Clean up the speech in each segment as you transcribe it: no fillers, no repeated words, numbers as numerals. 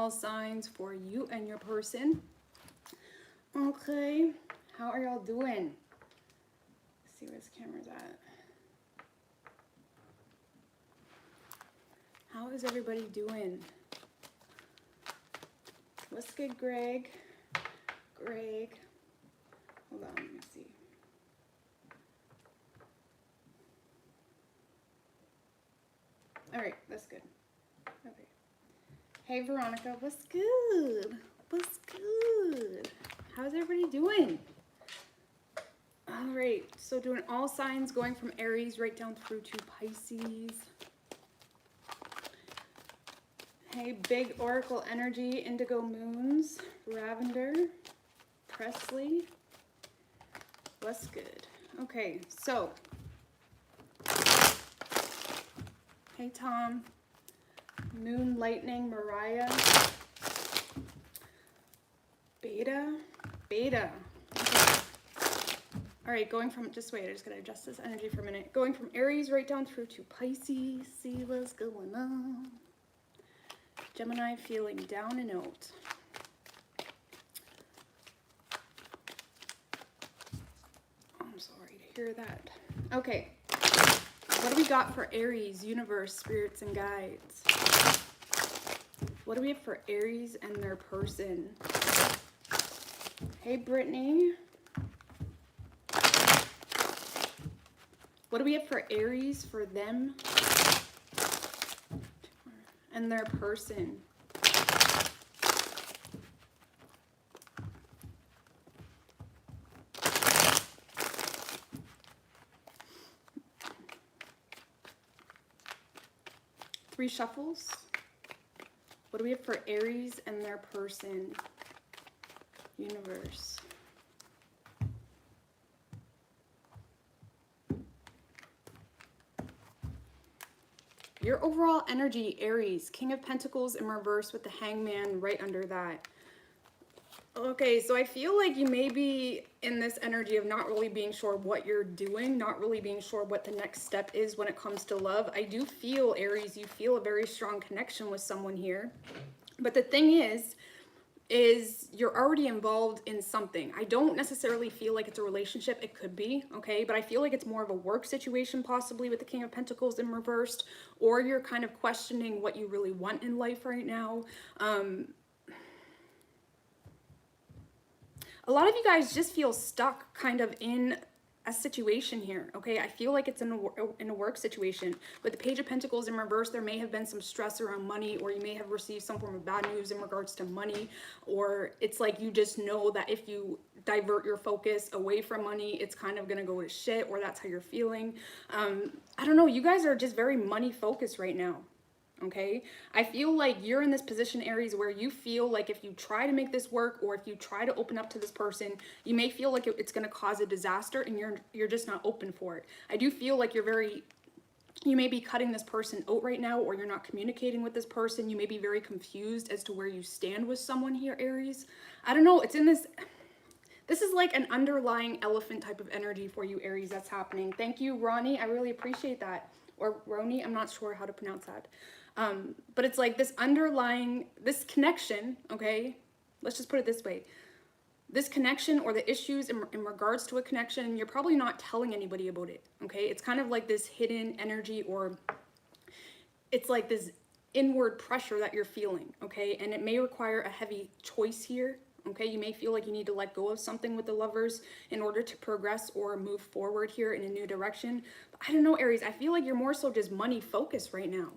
all signs for you and your person. Okay, how are y'all doing? Let's see where this camera's at. How is everybody doing? What's good, Greg? Greg. Hold on, let me see. All right, that's good. Okay. Hey, Veronica, what's good? What's good? How's everybody doing? All right, so doing all signs going from Aries right down through to Pisces. Hey, big oracle energy, indigo moons, Ravender, Presley. What's good? Okay, so. Hey, Tom. Moon, lightning, Mariah. Beta. Okay. All right, going from, just wait, I just gotta adjust this energy for a minute. Going from Aries right down through to Pisces. See what's going on. Gemini, feeling down and out. I'm sorry to hear that. Okay. What do we got for Aries, universe, spirits, and guides? What do we have for Aries and their person? Hey, Brittany. What do we have for Aries, for them and their person? Three shuffles. What do we have for Aries and their person? Universe. Your overall energy, Aries. King of Pentacles in reverse with the Hangman right under that. Okay, so I feel like you may be in this energy of not really being sure what you're doing, not really being sure what the next step is when it comes to love. I do feel, Aries, you feel a very strong connection with someone here. But the thing is you're already involved in something. I don't necessarily feel like it's a relationship. It could be, okay? But I feel like it's more of a work situation, possibly with the King of Pentacles in reversed, or you're kind of questioning what you really want in life right now. A lot of you guys just feel stuck kind of in a situation here, okay? I feel like it's in a work situation. With the Page of Pentacles in reverse, there may have been some stress around money, or you may have received some form of bad news in regards to money, or it's like you just know that if you divert your focus away from money, it's kind of gonna go to shit, or that's how you're feeling. I don't know, you guys are just very money focused right now. Okay, I feel like you're in this position, Aries, where you feel like if you try to make this work, or if you try to open up to this person, you may feel like it's going to cause a disaster, and you're just not open for it. I do feel like you may be cutting this person out right now, or you're not communicating with this person. You may be very confused as to where you stand with someone here, Aries. I don't know, it's in this is like an underlying elephant type of energy for you, Aries, that's happening. Thank you, Ronnie, I really appreciate that. Or Roni, I'm not sure how to pronounce that. But it's like this underlying, this connection, okay? Let's just put it this way. This connection, or the issues in regards to a connection, you're probably not telling anybody about it, okay? It's kind of like this hidden energy, or it's like this inward pressure that you're feeling, okay? And it may require a heavy choice here, okay? You may feel like you need to let go of something with the lovers in order to progress or move forward here in a new direction. But I don't know, Aries, I feel like you're more so just money focused right now.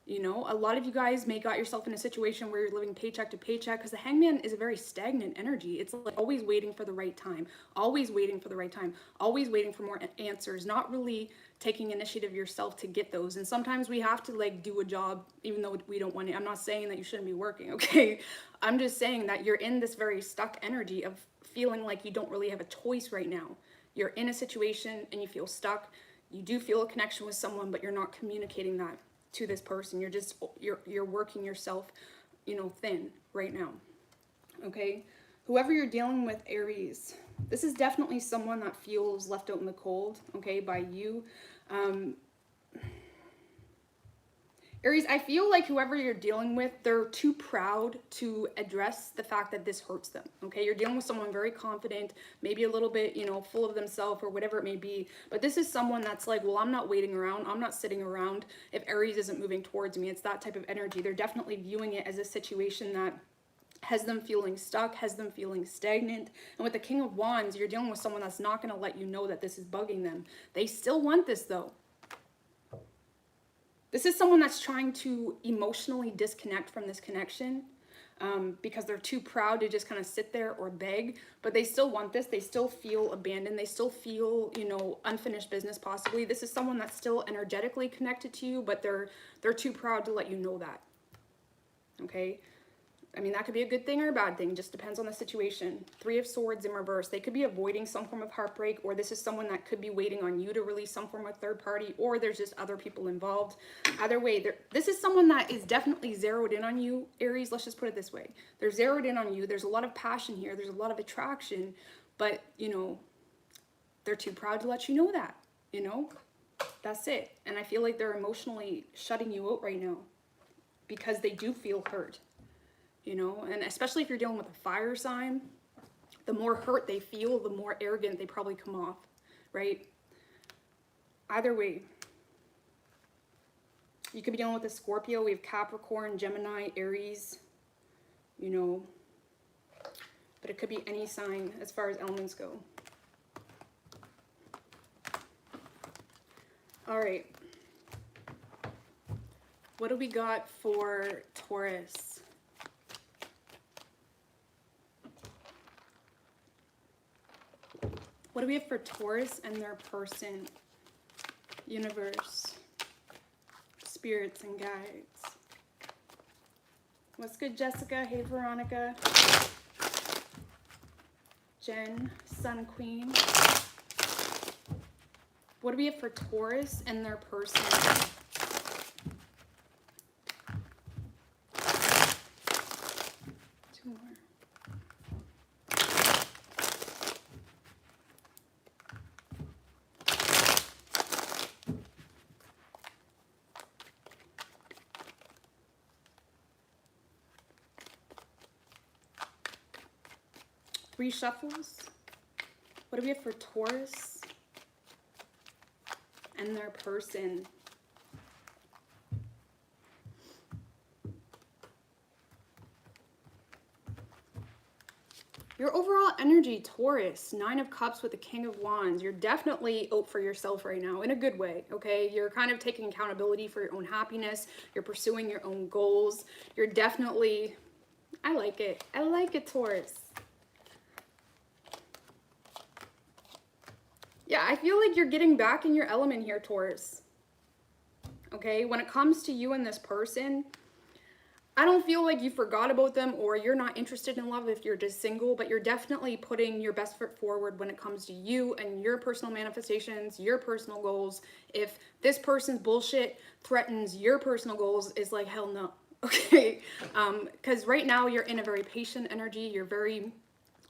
You know, a lot of you guys may got yourself in a situation where you're living paycheck to paycheck, because the Hangman is a very stagnant energy. It's like always waiting for the right time, always waiting for the right time, always waiting for more answers, not really taking initiative yourself to get those. And sometimes we have to like do a job even though we don't want it. I'm not saying that you shouldn't be working, okay? I'm just saying that you're in this very stuck energy of feeling like you don't really have a choice right now. You're in a situation and you feel stuck. You do feel a connection with someone, but you're not communicating that to this person. You're working yourself, you know, thin right now. Okay, whoever you're dealing with, Aries, this is definitely someone that feels left out in the cold, okay, by you. Aries, I feel like whoever you're dealing with, they're too proud to address the fact that this hurts them, okay? You're dealing with someone very confident, maybe a little bit, you know, full of themselves or whatever it may be. But this is someone that's like, well, I'm not waiting around. I'm not sitting around if Aries isn't moving towards me. It's that type of energy. They're definitely viewing it as a situation that has them feeling stuck, has them feeling stagnant. And with the King of Wands, you're dealing with someone that's not going to let you know that this is bugging them. They still want this, though. This is someone that's trying to emotionally disconnect from this connection because they're too proud to just kind of sit there or beg, but they still want this. They still feel abandoned. They still feel, you know, unfinished business possibly. This is someone that's still energetically connected to you, but they're too proud to let you know that. Okay? I mean, that could be a good thing or a bad thing. Just depends on the situation. Three of Swords in reverse. They could be avoiding some form of heartbreak, or this is someone that could be waiting on you to release some form of third party, or there's just other people involved. Either way, this is someone that is definitely zeroed in on you, Aries. Let's just put it this way. They're zeroed in on you. There's a lot of passion here. There's a lot of attraction, but, you know, they're too proud to let you know that, you know? That's it. And I feel like they're emotionally shutting you out right now because they do feel hurt. You know, and especially if you're dealing with a fire sign, the more hurt they feel, the more arrogant they probably come off, right? Either way, you could be dealing with a Scorpio. We have Capricorn, Gemini, Aries, you know, but it could be any sign as far as elements go. All right. What do we got for Taurus? What do we have for Taurus and their person? Universe, spirits and guides. What's good, Jessica? Hey, Veronica. Jen, Sun Queen. What do we have for Taurus and their person? Two more. Three shuffles. What do we have for Taurus and their person? Your overall energy, Taurus, Nine of Cups with the King of Wands. You're definitely out for yourself right now in a good way, okay? You're kind of taking accountability for your own happiness. You're pursuing your own goals. You're definitely, I like it. I like it, Taurus. Yeah, I feel like you're getting back in your element here, Taurus. Okay, when it comes to you and this person, I don't feel like you forgot about them or you're not interested in love if you're just single, but you're definitely putting your best foot forward when it comes to you and your personal manifestations, your personal goals. If this person's bullshit threatens your personal goals, it's like, hell no. Okay, because right now you're in a very patient energy. You're very...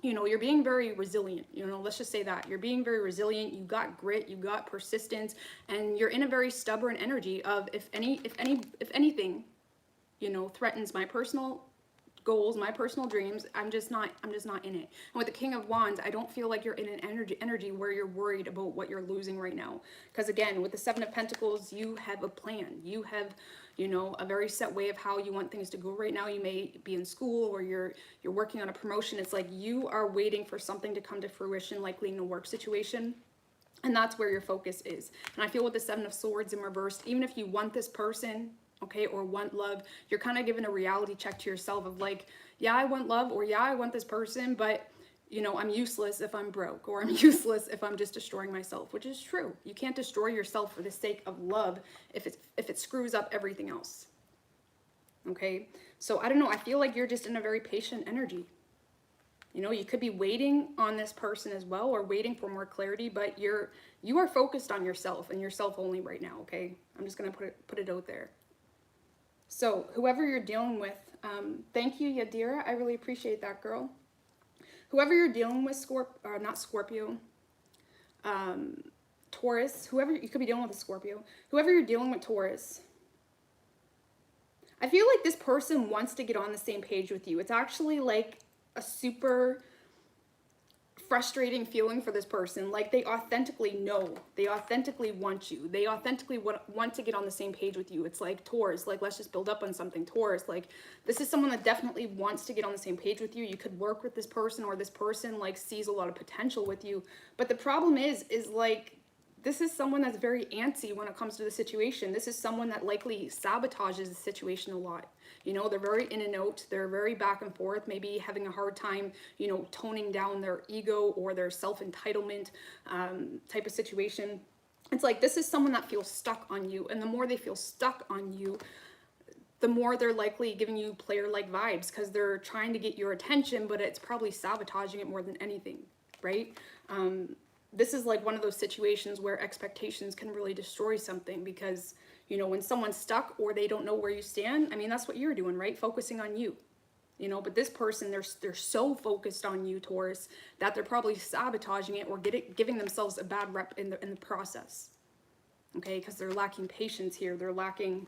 you know, you're being very resilient, you know, let's just say that. You're being very resilient, you got grit, you got persistence, and you're in a very stubborn energy of if anything, you know, threatens my personal goals, my personal dreams, I'm just not in it. And with the King of Wands, I don't feel like you're in an energy where you're worried about what you're losing right now. Because again, with the Seven of Pentacles, you have a plan. You have, you know, a very set way of how you want things to go right now. You may be in school or you're working on a promotion. It's like you are waiting for something to come to fruition, likely in a work situation. And that's where your focus is. And I feel with the Seven of Swords in reverse, even if you want this person, okay, or want love, you're kind of giving a reality check to yourself of like, yeah, I want love, or yeah, I want this person, but you know, I'm useless if I'm broke, or I'm useless if I'm just destroying myself, which is true. You can't destroy yourself for the sake of love if it screws up everything else. Okay, so I don't know, I feel like you're just in a very patient energy. You know, you could be waiting on this person as well, or waiting for more clarity, but you are focused on yourself and yourself only right now. Okay, I'm just gonna put it out there. So whoever you're dealing with, thank you, Yadira. I really appreciate that, girl. Whoever you're dealing with, not Scorpio, Taurus, whoever, you could be dealing with a Scorpio. Whoever you're dealing with, Taurus, I feel like this person wants to get on the same page with you. It's actually like a super frustrating feeling for this person. Like they authentically know, they authentically want you, they authentically want to get on the same page with you. It's like, Taurus, like, let's just build up on something. Taurus, like, this is someone that definitely wants to get on the same page with you. You could work with this person, or this person like sees a lot of potential with you. But the problem is like, this is someone that's very antsy when it comes to the situation. This is someone that likely sabotages the situation a lot. You know, they're very in and out. They're very back and forth, maybe having a hard time, you know, toning down their ego or their self-entitlement type of situation. It's like, this is someone that feels stuck on you. And the more they feel stuck on you, the more they're likely giving you player-like vibes, because they're trying to get your attention, but it's probably sabotaging it more than anything, right? This is like one of those situations where expectations can really destroy something, because, you know, when someone's stuck or they don't know where you stand, I mean, that's what you're doing, right? Focusing on you, you know, but this person, they're so focused on you, Taurus, that they're probably sabotaging it or giving themselves a bad rep in the process, okay? Because they're lacking patience here. They're lacking,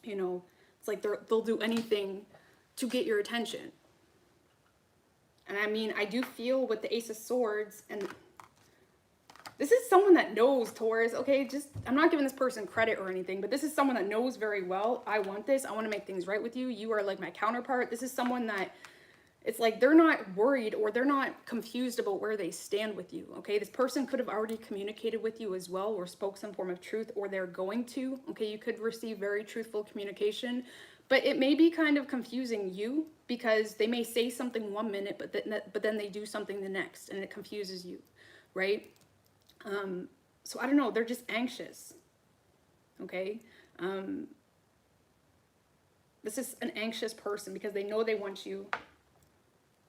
you know, it's like they'll do anything to get your attention. And I mean, I do feel with the Ace of Swords, and this is someone that knows, Taurus, okay? Just, I'm not giving this person credit or anything, but this is someone that knows very well, I want this. I want to make things right with you. You are like my counterpart. This is someone that, it's like they're not worried or they're not confused about where they stand with you, okay? This person could have already communicated with you as well, or spoke some form of truth, or they're going to, okay? You could receive very truthful communication, but it may be kind of confusing you, because they may say something one minute, but then they do something the next, and it confuses you, right? So I don't know, they're just anxious, okay? This is an anxious person because they know they want you.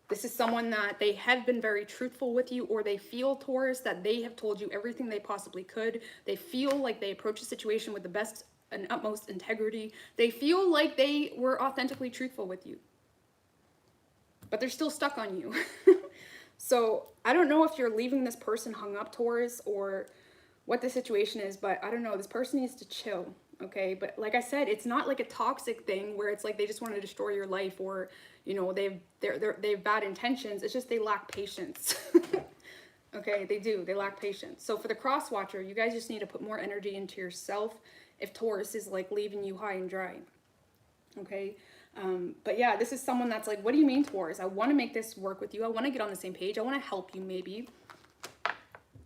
This is someone that they have been very truthful with you, or they feel, Taurus, that they have told you everything they possibly could. They feel like they approach the situation with the best and utmost integrity. They feel like they were authentically truthful with you, but they're still stuck on you. So I don't know if you're leaving this person hung up, Taurus, or what the situation is, but I don't know. This person needs to chill, okay? But like I said, it's not like a toxic thing where it's like they just want to destroy your life, or, you know, they have bad intentions. It's just they lack patience. Okay, they do. They lack patience. So for the cross watcher, you guys just need to put more energy into yourself if Taurus is like leaving you high and dry, okay? But yeah, this is someone that's like, what do you mean, Taurus? I want to make this work with you. I want to get on the same page. I want to help you, maybe.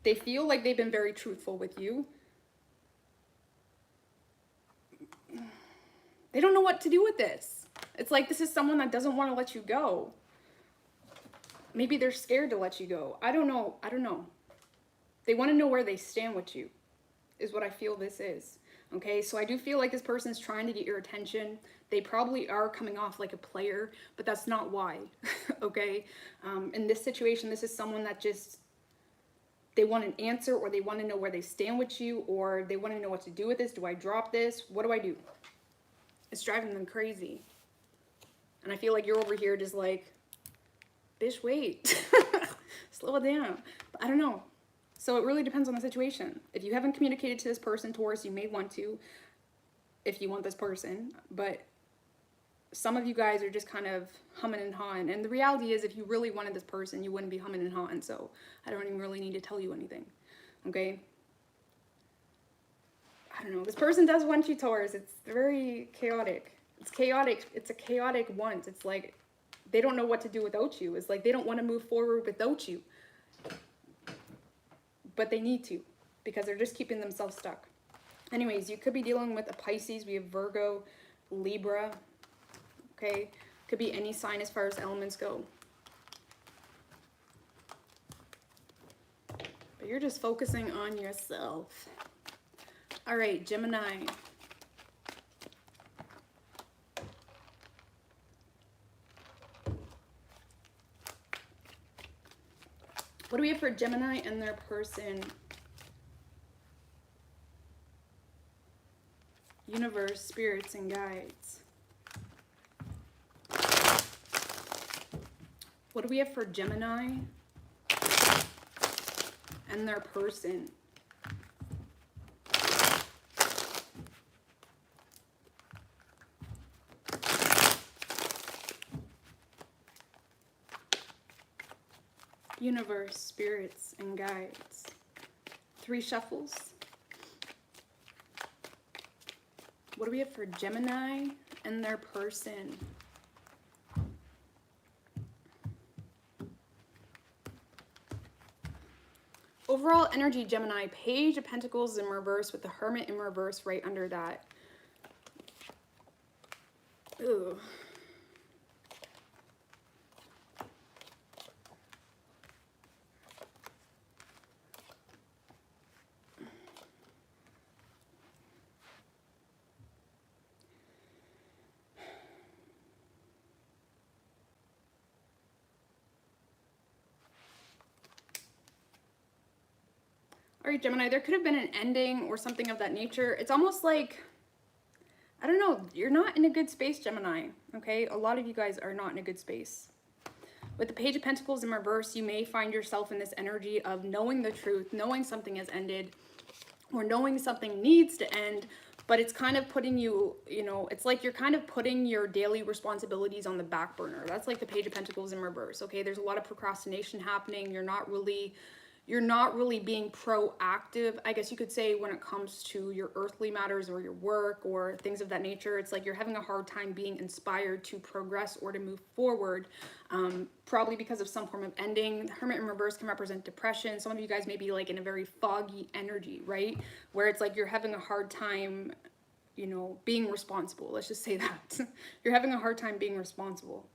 They feel like they've been very truthful with you. They don't know what to do with this. It's like, this is someone that doesn't want to let you go. Maybe they're scared to let you go. I don't know. I don't know. They want to know where they stand with you, is what I feel this is. Okay, so I do feel like this person's trying to get your attention. They probably are coming off like a player, but that's not why, okay? In this situation, this is someone that just, they want an answer, or they want to know where they stand with you, or they want to know what to do with this. Do I drop this? What do I do? It's driving them crazy. And I feel like you're over here just like, bitch, wait. Slow it down. But I don't know. So it really depends on the situation. If you haven't communicated to this person, Taurus, you may want to, if you want this person. But some of you guys are just kind of humming and hawing. And the reality is, if you really wanted this person, you wouldn't be humming and hawing. So I don't even really need to tell you anything. Okay? I don't know. This person does want you, Taurus. It's very chaotic. It's chaotic. It's a chaotic want. It's like they don't know what to do without you. It's like they don't want to move forward without you. But they need to, because they're just keeping themselves stuck. Anyways, you could be dealing with a Pisces. We have Virgo, Libra, okay? Could be any sign as far as elements go. But you're just focusing on yourself. All right, Gemini. What do we have for Gemini and their person? Universe, spirits, and guides. What do we have for Gemini and their person? Universe, spirits, and guides. 3 shuffles. What do we have for Gemini and their person? Overall energy, Gemini, Page of Pentacles in reverse with the Hermit in reverse right under that. Ooh. All right, Gemini, there could have been an ending or something of that nature. It's almost like, I don't know, you're not in a good space, Gemini, okay? A lot of you guys are not in a good space. With the Page of Pentacles in reverse, you may find yourself in this energy of knowing the truth, knowing something has ended, or knowing something needs to end, but it's kind of putting you, you know, it's like you're kind of putting your daily responsibilities on the back burner. That's like the Page of Pentacles in reverse, okay? There's a lot of procrastination happening. You're not really being proactive, I guess you could say, when it comes to your earthly matters or your work or things of that nature. It's like you're having a hard time being inspired to progress or to move forward, probably because of some form of ending. The Hermit in reverse can represent depression. Some of you guys may be like in a very foggy energy, right? Where it's like you're having a hard time, you know, being responsible. Let's just say that. You're having a hard time being responsible.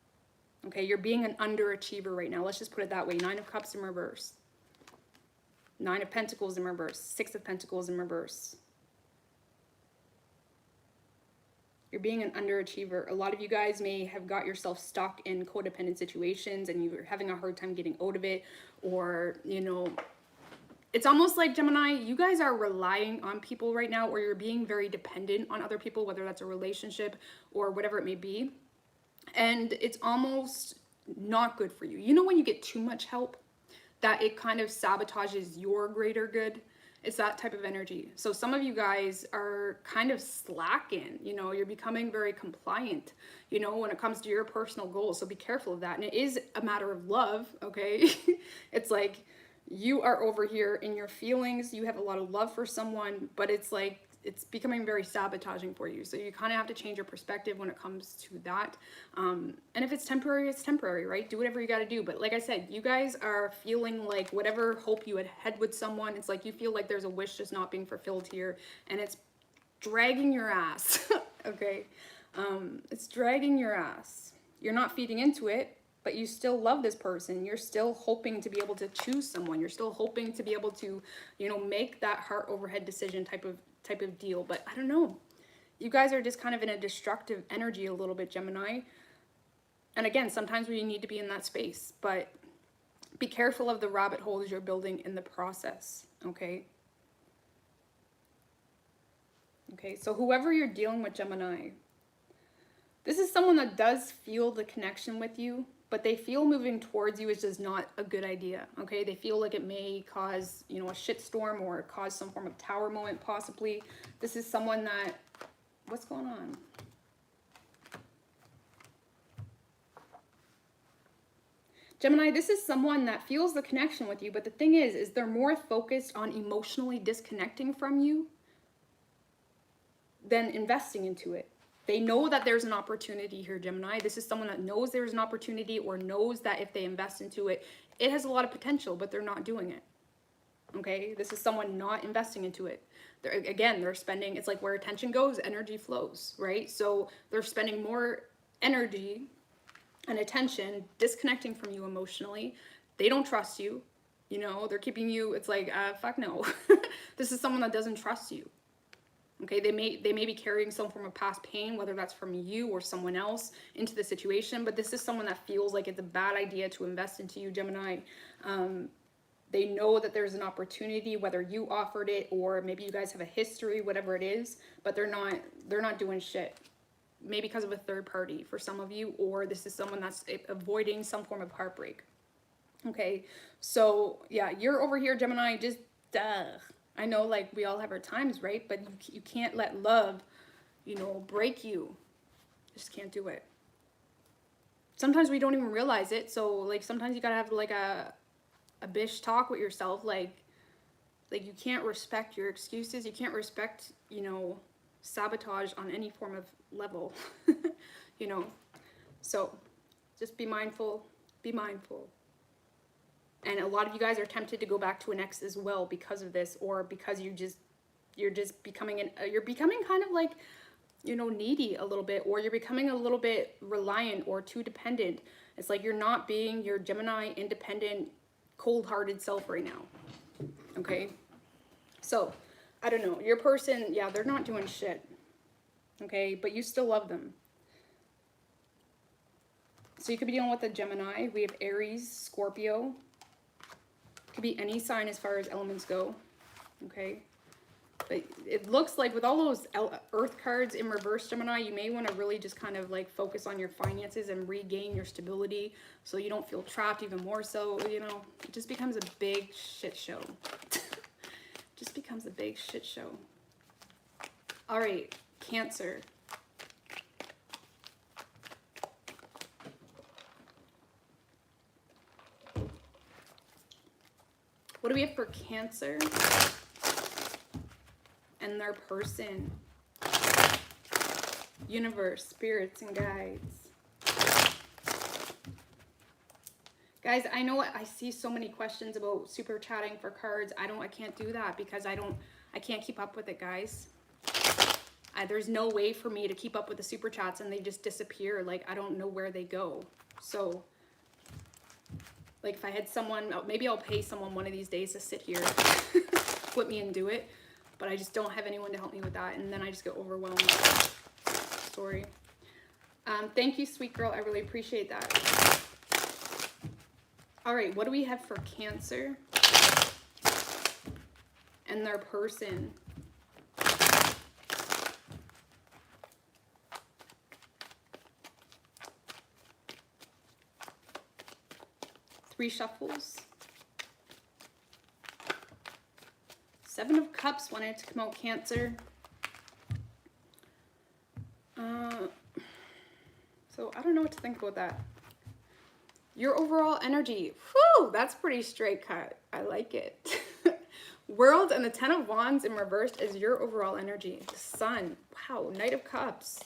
Okay, you're being an underachiever right now. Let's just put it that way. 9 of Cups in reverse. 9 of Pentacles in reverse, 6 of Pentacles in reverse. You're being an underachiever. A lot of you guys may have got yourself stuck in codependent situations and you're having a hard time getting out of it, or, you know, it's almost like, Gemini, you guys are relying on people right now, or you're being very dependent on other people, whether that's a relationship or whatever it may be. And it's almost not good for you. You know when you get too much help, that it kind of sabotages your greater good? It's that type of energy. So some of you guys are kind of slacking, you know, you're becoming very compliant, you know, when it comes to your personal goals. So be careful of that. And it is a matter of love, okay? It's like you are over here in your feelings, you have a lot of love for someone, but it's like it's becoming very sabotaging for you. So you kind of have to change your perspective when it comes to that. And if it's temporary, it's temporary, right? Do whatever you got to do. But like I said, you guys are feeling like whatever hope you had with someone, it's like you feel like there's a wish just not being fulfilled here, and it's dragging your ass, okay? It's dragging your ass. You're not feeding into it, but you still love this person. You're still hoping to be able to choose someone. You're still hoping to be able to, you know, make that heart overhead decision type of deal. But I don't know, you guys are just kind of in a destructive energy a little bit, Gemini. And again, sometimes we need to be in that space, but be careful of the rabbit holes you're building in the process, okay? Okay, so whoever you're dealing with, Gemini, this is someone that does feel the connection with you, but they feel moving towards you is just not a good idea, okay? They feel like it may cause, you know, a shitstorm or cause some form of tower moment, possibly. This is someone that, what's going on? Gemini, this is someone that feels the connection with you, but the thing is they're more focused on emotionally disconnecting from you than investing into it. They know that there's an opportunity here, Gemini. This is someone that knows there's an opportunity, or knows that if they invest into it, it has a lot of potential, but they're not doing it. Okay? This is someone not investing into it. They're spending, it's like where attention goes, energy flows, right? So they're spending more energy and attention disconnecting from you emotionally. They don't trust you. You know, they're keeping you, it's like, fuck no. This is someone that doesn't trust you. Okay, they may be carrying some form of past pain, whether that's from you or someone else, into the situation, but this is someone that feels like it's a bad idea to invest into you, Gemini. They know that there's an opportunity, whether you offered it or maybe you guys have a history, whatever it is, but they're not doing shit. Maybe because of a third party for some of you, or this is someone that's avoiding some form of heartbreak. Okay, so yeah, you're over here, Gemini, just I know, like, we all have our times, right? But you can't let love, you know, break you. Just can't do it. Sometimes we don't even realize it. So, like, sometimes you gotta have, like, a a bish talk with yourself, like you can't respect your excuses, you can't respect, you know, sabotage on any form of level. You know, so just be mindful, be mindful. And a lot of you guys are tempted to go back to an ex as well because of this, or because you're just becoming you're becoming kind of like, you know, needy a little bit, or you're becoming a little bit reliant or too dependent. It's like you're not being your Gemini, independent, cold-hearted self right now. Okay? So, I don't know. Your person, yeah, they're not doing shit. Okay? But you still love them. So you could be dealing with a Gemini. We have Aries, Scorpio. Could be any sign as far as elements go. Okay? But it looks like with all those Earth cards in reverse, Gemini, you may want to really just kind of like focus on your finances and regain your stability so you don't feel trapped even more so, you know. It just becomes a big shit show. Just becomes a big shit show. All right, Cancer. What do we have for Cancer and their person? Universe, spirits, and guides. Guys, I know I see so many questions about super chatting for cards. I can't do that because I can't keep up with it, guys. There's no way for me to keep up with the super chats and they just disappear. Like, I don't know where they go. So, like, if I had someone, maybe I'll pay someone one of these days to sit here with me and do it. But I just don't have anyone to help me with that. And then I just get overwhelmed. Sorry. Thank you, sweet girl. I really appreciate that. All right, what do we have for Cancer and their person? Three shuffles. Seven of Cups wanted to come out, Cancer. So I don't know what to think about that. Your overall energy. Whew, that's pretty straight cut. I like it. World and the Ten of Wands in reversed is your overall energy. The Sun. Wow, Knight of Cups.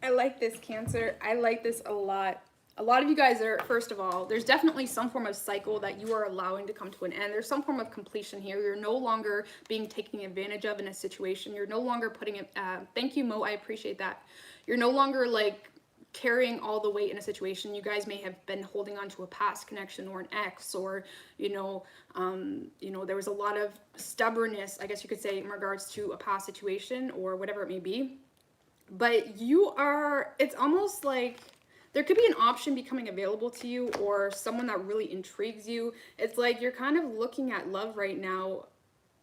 I like this, Cancer. I like this a lot. A lot of you guys are, first of all, there's definitely some form of cycle that you are allowing to come to an end. There's some form of completion here. You're no longer being taken advantage of in a situation. You're no longer putting it, thank you, Mo, I appreciate that. You're no longer like carrying all the weight in a situation. You guys may have been holding on to a past connection or an ex, or, you know, there was a lot of stubbornness, I guess you could say, in regards to a past situation or whatever it may be. But you are, it's almost like there could be an option becoming available to you or someone that really intrigues you. It's like you're kind of looking at love right now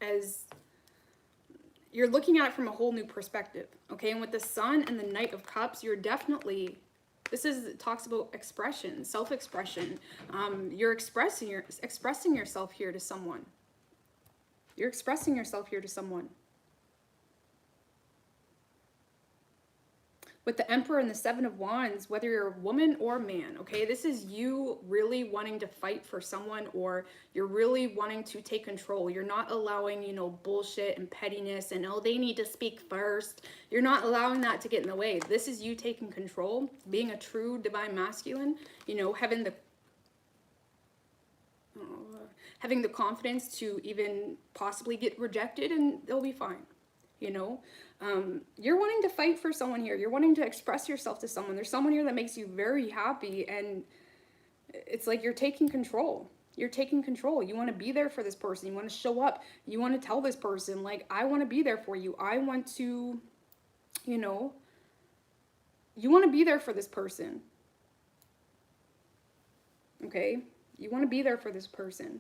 as you're looking at it from a whole new perspective. Okay, and with the Sun and the Knight of Cups, you're definitely, talks about expression, self-expression. You're expressing yourself here to someone. You're expressing yourself here to someone. With the Emperor and the Seven of Wands, whether you're a woman or man, okay, this is you really wanting to fight for someone, or you're really wanting to take control. You're not allowing, you know, bullshit and pettiness and, oh, they need to speak first. You're not allowing that to get in the way. This is you taking control, being a true divine masculine, you know, having the confidence to even possibly get rejected and they'll be fine, you know. You're wanting to fight for someone here. You're wanting to express yourself to someone. There's someone here that makes you very happy, and it's like you're taking control. You're taking control. You want to be there for this person. You want to show up. You want to tell this person, like, I want to be there for you. I want to, you know, you want to be there for this person. Okay? You want to be there for this person.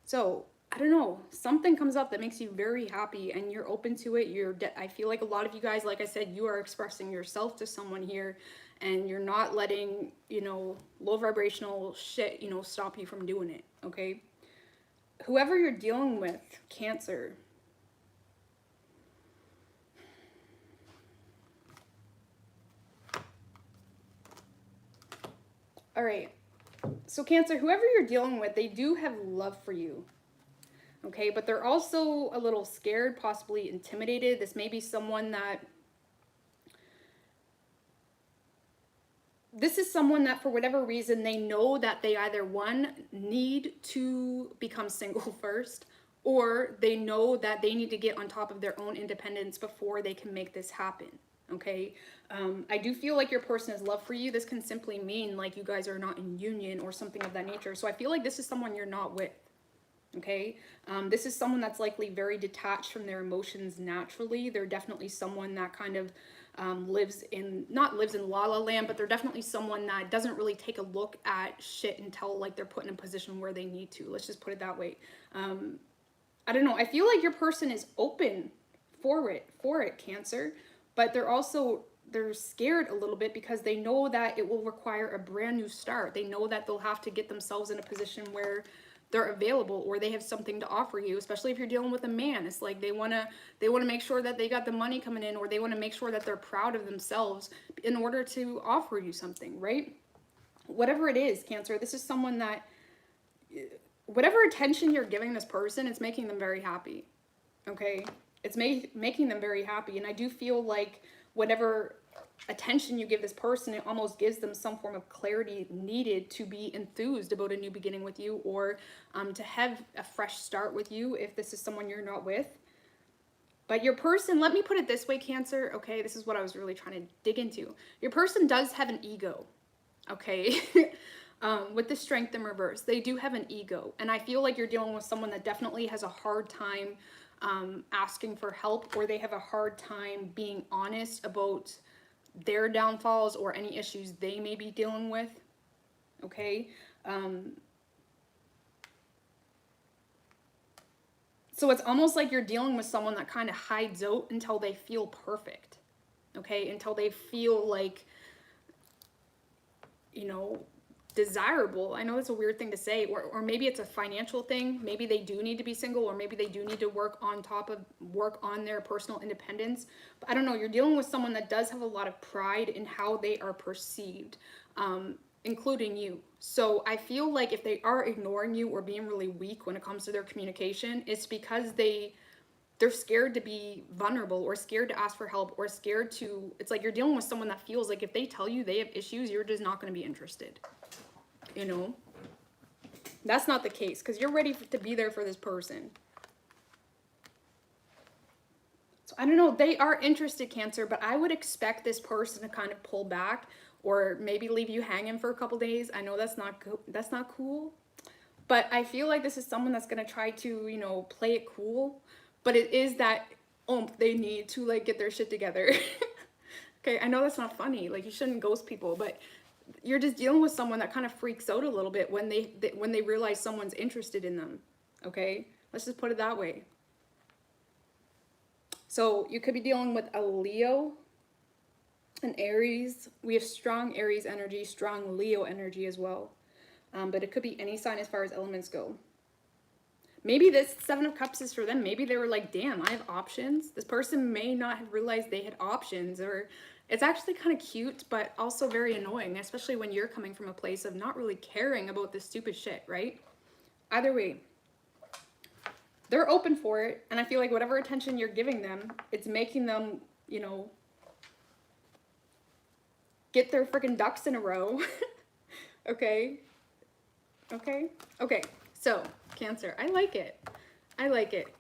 So, I don't know, something comes up that makes you very happy and you're open to it. I feel like a lot of you guys, like I said, you are expressing yourself to someone here and you're not letting, you know, low vibrational shit, you know, stop you from doing it, okay? Whoever you're dealing with, Cancer, All right. So Cancer, whoever you're dealing with, they do have love for you. Okay, but they're also a little scared, possibly intimidated. This may be someone that... This is someone that for whatever reason, they know that they either, one, need to become single first, or they know that they need to get on top of their own independence before they can make this happen. Okay, I do feel like your person has love for you. This can simply mean like you guys are not in union or something of that nature. So I feel like this is someone you're not with. Okay, this is someone that's likely very detached from their emotions naturally. They're definitely someone that kind of lives in la la land, but they're definitely someone that doesn't really take a look at shit until like they're put in a position where they need to. Let's just put it that way. I don't know. I feel like your person is open for it, Cancer, but they're scared a little bit because they know that it will require a brand new start. They know that they'll have to get themselves in a position where they're available or they have something to offer you, especially if you're dealing with a man. It's like they want to make sure that they got the money coming in, or they want to make sure that they're proud of themselves in order to offer you something, right? Whatever it is, Cancer, this is someone that whatever attention you're giving this person, it's making them very happy. Okay? It's making them very happy. And I do feel like whatever attention you give this person, it almost gives them some form of clarity needed to be enthused about a new beginning with you, or to have a fresh start with you if this is someone you're not with. But your person, let me put it this way, Cancer, okay? This is what I was really trying to dig into. Your person does have an ego, okay? With the Strength in reverse, they do have an ego. And I feel like you're dealing with someone that definitely has a hard time asking for help, or they have a hard time being honest about their downfalls or any issues they may be dealing with, okay? So it's almost like you're dealing with someone that kind of hides out until they feel perfect, okay? Until they feel like, you know, desirable. I know that's a weird thing to say, or maybe it's a financial thing. Maybe they do need to be single, or maybe they do need to work on their personal independence. But I don't know, you're dealing with someone that does have a lot of pride in how they are perceived, including you. So I feel like if they are ignoring you or being really weak when it comes to their communication, it's because they're scared to be vulnerable, or scared to ask for help, or scared to, it's like you're dealing with someone that feels like if they tell you they have issues, you're just not going to be interested. You know, that's not the case, because you're ready to be there for this person. So I don't know, they are interested, Cancer, but I would expect this person to kind of pull back, or maybe leave you hanging for a couple days. I know that's not cool, but I feel like this is someone that's going to try to, you know, play it cool, but it is that they need to like get their shit together. Okay, I know that's not funny, like you shouldn't ghost people, but you're just dealing with someone that kind of freaks out a little bit when they realize someone's interested in them. Okay, let's just put it that way. So you could be dealing with a Leo, an Aries. We have strong Aries energy, strong Leo energy as well. But it could be any sign as far as elements go. Maybe this Seven of Cups is for them. Maybe they were like, damn, I have options. This person may not have realized they had options, or it's actually kind of cute, but also very annoying, especially when you're coming from a place of not really caring about this stupid shit, right? Either way, they're open for it, and I feel like whatever attention you're giving them, it's making them, you know, get their freaking ducks in a row. Okay? Okay? Okay, so, Cancer, I like it. I like it.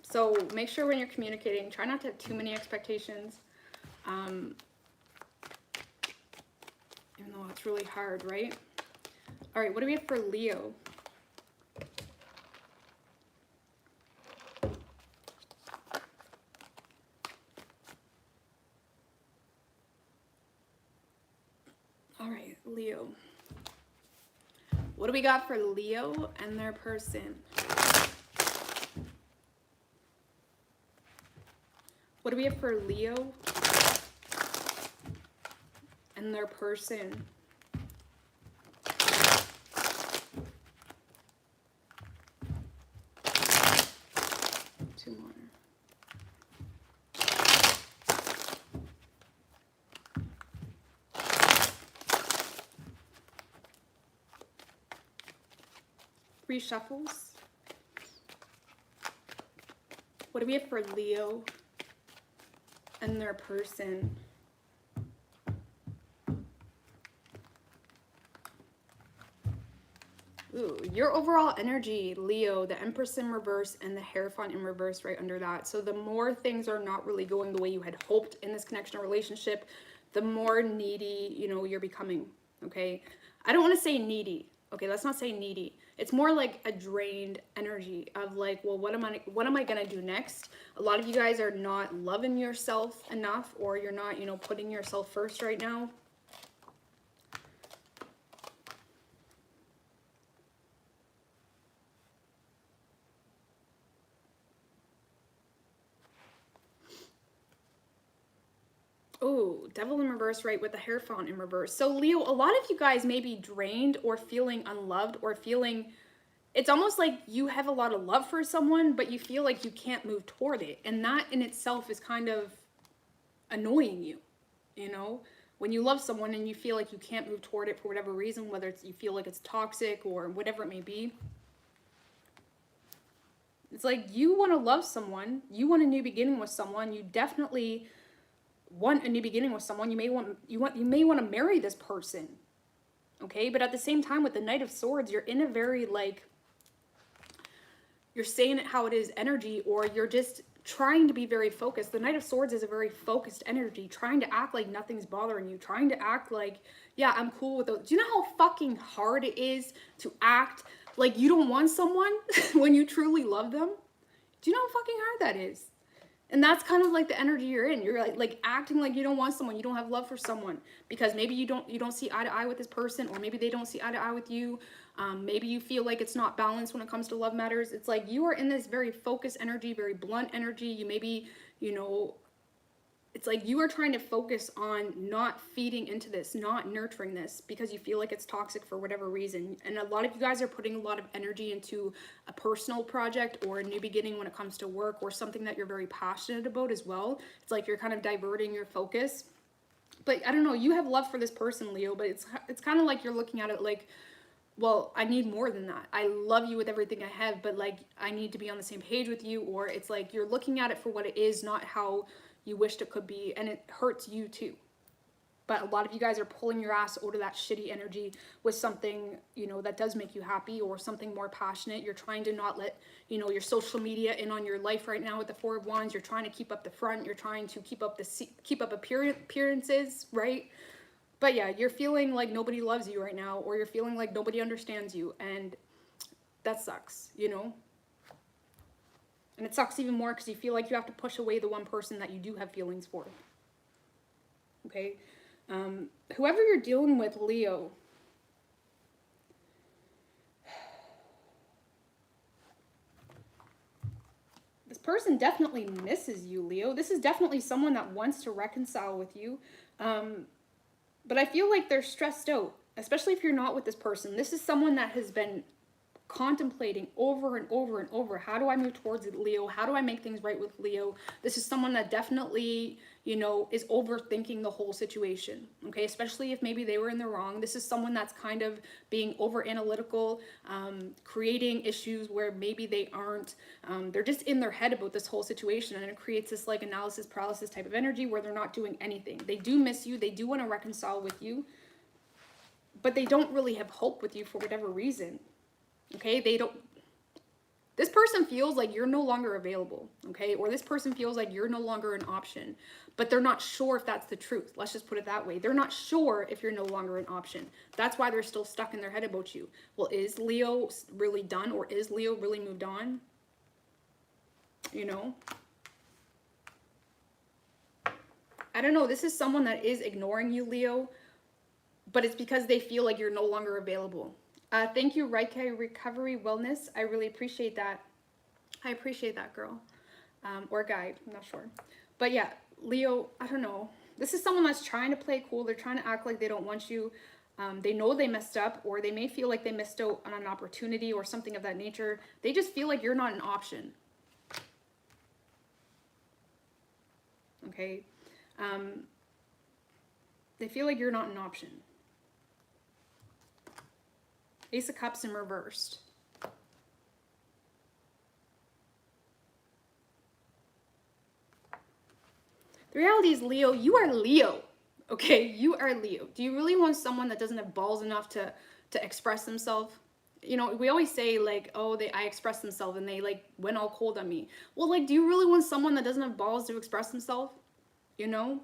So make sure when you're communicating, try not to have too many expectations. Even though it's really hard, right? All right, what do we have for Leo? All right, Leo. What do we got for Leo and their person? What do we have for Leo and their person? Two more. 3 shuffles. What do we have for Leo and their person? Ooh, your overall energy, Leo, the Empress in reverse and the Hierophant in reverse right under that. So the more things are not really going the way you had hoped in this connection or relationship, the more needy, you know, you're becoming, okay? I don't want to say needy, okay? Let's not say needy. It's more like a drained energy of like, well, what am I going to do next? A lot of you guys are not loving yourself enough, or you're not, you know, putting yourself first right now. Oh, Devil in reverse, right, with the Hierophant in reverse. So Leo, a lot of you guys may be drained or feeling unloved or feeling, it's almost like you have a lot of love for someone, but you feel like you can't move toward it. And that in itself is kind of annoying you, you know? When you love someone and you feel like you can't move toward it for whatever reason, whether it's you feel like it's toxic or whatever it may be. It's like you want to love someone, you want a new beginning with someone, you definitely want a new beginning with someone, you may want to marry this person, okay? But at the same time, with the Knight of Swords, you're in a very like, you're saying it how it is energy, or you're just trying to be very focused. The Knight of Swords is a very focused energy, trying to act like nothing's bothering you, trying to act like, yeah, I'm cool with those. Do you know how fucking hard it is to act like you don't want someone when you truly love them? Do you know how fucking hard that is? And that's kind of like the energy you're in. You're like acting like you don't want someone, you don't have love for someone, because maybe you don't see eye to eye with this person, or maybe they don't see eye to eye with you. Maybe you feel like it's not balanced when it comes to love matters. It's like you are in this very focused energy, very blunt energy. You maybe, you know, it's like you are trying to focus on not feeding into this, not nurturing this, because you feel like it's toxic for whatever reason. And a lot of you guys are putting a lot of energy into a personal project or a new beginning when it comes to work, or something that you're very passionate about as well. It's like you're kind of diverting your focus. But I don't know, you have love for this person, Leo, but it's kind of like you're looking at it like, well, I need more than that. I love you with everything I have, but like I need to be on the same page with you. Or it's like you're looking at it for what it is, not how you wished it could be, and it hurts you too. But a lot of you guys are pulling your ass out of that shitty energy with something, you know, that does make you happy, or something more passionate. You're trying to not let, you know, your social media in on your life right now with the Four of Wands. You're trying to keep up the front. You're trying to keep up appearances, right? But yeah, you're feeling like nobody loves you right now, or you're feeling like nobody understands you, and that sucks, you know? And it sucks even more because you feel like you have to push away the one person that you do have feelings for. Okay? Whoever you're dealing with, Leo, this person definitely misses you, Leo. This is definitely someone that wants to reconcile with you. But I feel like they're stressed out, especially if you're not with this person. This is someone that has been contemplating over and over and over, how do I move towards it, Leo? How do I make things right with Leo? This is someone that definitely, you know, is overthinking the whole situation, okay? Especially if maybe they were in the wrong. This is someone that's kind of being over analytical, creating issues where maybe they aren't. They're just in their head about this whole situation, and it creates this like analysis paralysis type of energy where they're not doing anything. They do miss you. They do want to reconcile with you, but they don't really have hope with you for whatever reason. Okay, this person feels like you're no longer available, okay? Or this person feels like you're no longer an option, but they're not sure if that's the truth. Let's just put it that way. They're not sure if you're no longer an option. That's why they're still stuck in their head about you. Well, is Leo really done, or is Leo really moved on? You know? I don't know. This is someone that is ignoring you, Leo, but it's because they feel like you're no longer available. Thank you, Reiki Recovery Wellness. I really appreciate that. I appreciate that, girl. Or guy, I'm not sure. But yeah, Leo, I don't know. This is someone that's trying to play cool. They're trying to act like they don't want you. They know they messed up, or they may feel like they missed out on an opportunity or something of that nature. They just feel like you're not an option. Okay? They feel like you're not an option. Ace of Cups in reversed. The reality is, Leo, you are Leo. Okay, you are Leo. Do you really want someone that doesn't have balls enough to express themselves? You know, we always say like, oh, I express themselves and they like went all cold on me. Well, like, do you really want someone that doesn't have balls to express themselves? You know,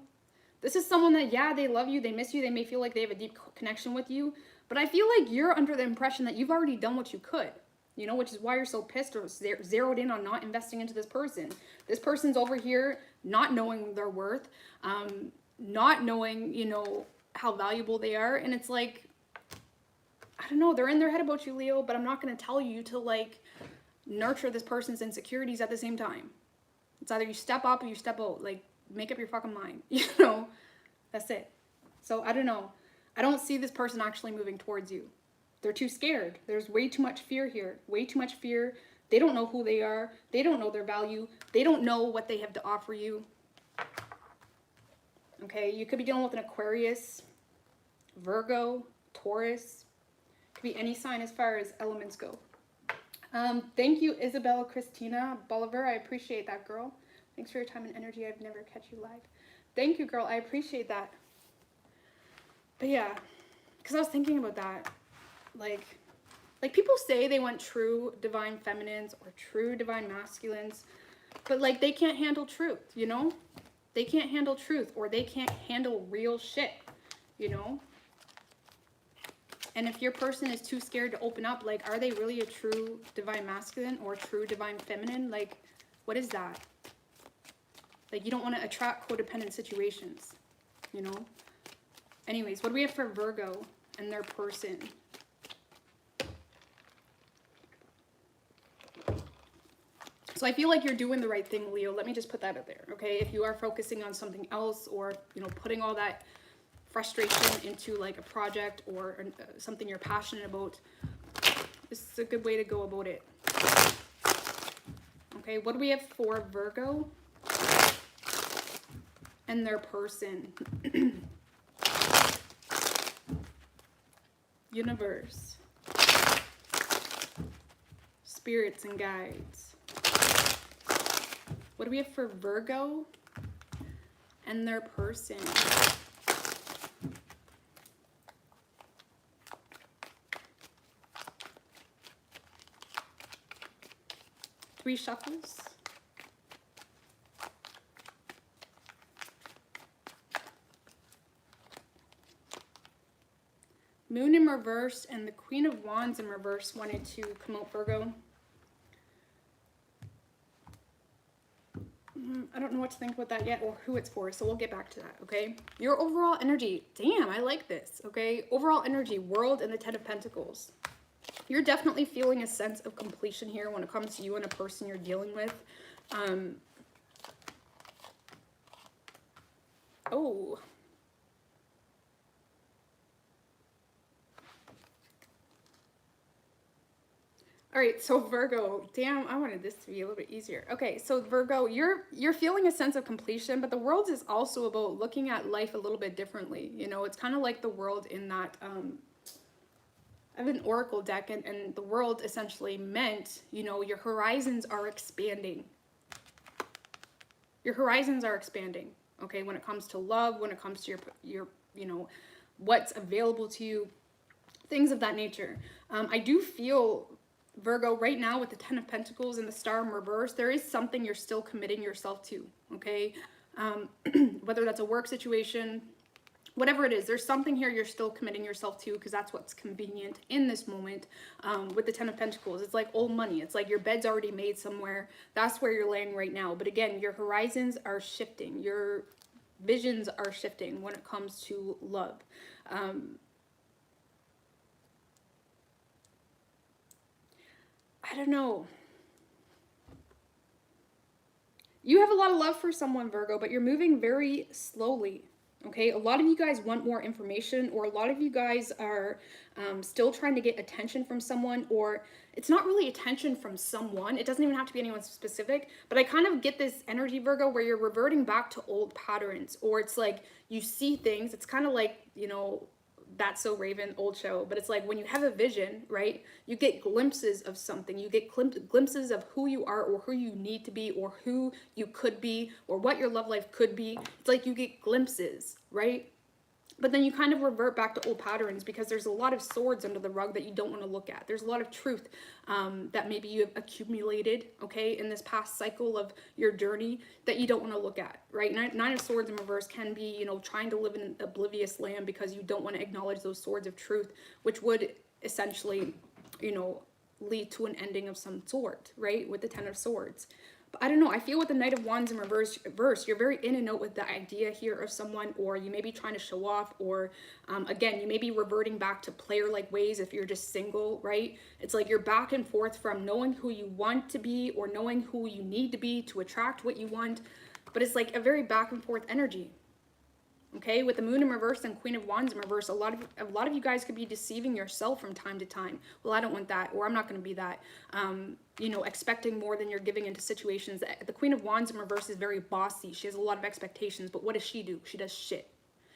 this is someone that, yeah, they love you, they miss you, they may feel like they have a deep connection with you, but I feel like you're under the impression that you've already done what you could. You know, which is why you're so pissed or zeroed in on not investing into this person. This person's over here not knowing their worth, not knowing, you know, how valuable they are. And it's like, I don't know, they're in their head about you, Leo, but I'm not going to tell you to like nurture this person's insecurities at the same time. It's either you step up or you step out. Like, make up your fucking mind, you know? That's it. So I don't know. I don't see this person actually moving towards you. They're too scared. There's way too much fear here. Way too much fear. They don't know who they are. They don't know their value. They don't know what they have to offer you. Okay, you could be dealing with an Aquarius, Virgo, Taurus. Could be any sign as far as elements go. Thank you, Isabella Christina Bolivar. I appreciate that, girl. Thanks for your time and energy. I've never catch you live. Thank you, girl. I appreciate that. But yeah, because I was thinking about that. Like people say they want true divine feminines or true divine masculines, but like they can't handle truth, you know? They can't handle truth, or they can't handle real shit, you know? And if your person is too scared to open up, like, are they really a true divine masculine or true divine feminine? Like, what is that? Like, you don't want to attract codependent situations, you know? Anyways, what do we have for Virgo and their person? So I feel like you're doing the right thing, Leo. Let me just put that out there, okay? If you are focusing on something else, or, you know, putting all that frustration into like a project or something you're passionate about, this is a good way to go about it. Okay, what do we have for Virgo and their person? Universe, spirits and guides. What do we have for Virgo and their person? Three shuffles. Moon in reverse and the Queen of Wands in reverse wanted to come out, Virgo. I don't know what to think about that yet or who it's for, so we'll get back to that, okay? Your overall energy, damn, I like this, okay? Overall energy, World and the Ten of Pentacles. You're definitely feeling a sense of completion here when it comes to you and a person you're dealing with. Oh. All right, so Virgo, damn, I wanted this to be a little bit easier. Okay, so Virgo, you're feeling a sense of completion, but the World is also about looking at life a little bit differently. You know, it's kind of like the World in that I have an oracle deck, and the World essentially meant, you know, your horizons are expanding. Your horizons are expanding, okay, when it comes to love, when it comes to your you know, what's available to you, things of that nature. I do feel, Virgo, right now with the Ten of Pentacles and the Star in reverse, there is something you're still committing yourself to, okay? Whether that's a work situation, whatever it is, there's something here you're still committing yourself to because that's what's convenient in this moment. With the Ten of Pentacles, it's like old money. It's like your bed's already made somewhere. That's where you're laying right now. But again, your horizons are shifting. Your visions are shifting when it comes to love. I don't know. You have a lot of love for someone, Virgo, but you're moving very slowly. Okay, a lot of you guys want more information, or a lot of you guys are still trying to get attention from someone, or it's not really attention from someone. It doesn't even have to be anyone specific, but I kind of get this energy, Virgo, where you're reverting back to old patterns, or it's like you see things. It's kind of like, you know, That's So Raven, old show, but it's like when you have a vision, right? You get glimpses of something. You get glimpses of who you are or who you need to be or who you could be or what your love life could be. It's like you get glimpses, right? But then you kind of revert back to old patterns because there's a lot of swords under the rug that you don't want to look at. There's a lot of truth that maybe you have accumulated, okay, in this past cycle of your journey that you don't want to look at, right? Nine of Swords in reverse can be, you know, trying to live in an oblivious land because you don't want to acknowledge those swords of truth, which would essentially, you know, lead to an ending of some sort, right? With the Ten of Swords. But I don't know, I feel with the Knight of Wands in reverse, you're very in and out with the idea here of someone, or you may be trying to show off, or again, you may be reverting back to player-like ways if you're just single, right? It's like you're back and forth from knowing who you want to be or knowing who you need to be to attract what you want, but it's like a very back and forth energy. Okay, with the Moon in reverse and Queen of Wands in reverse, a lot of you guys could be deceiving yourself from time to time. Well, I don't want that, or I'm not going to be that. You know, expecting more than you're giving into situations. The Queen of Wands in reverse is very bossy. She has a lot of expectations, but what does she do? She does shit,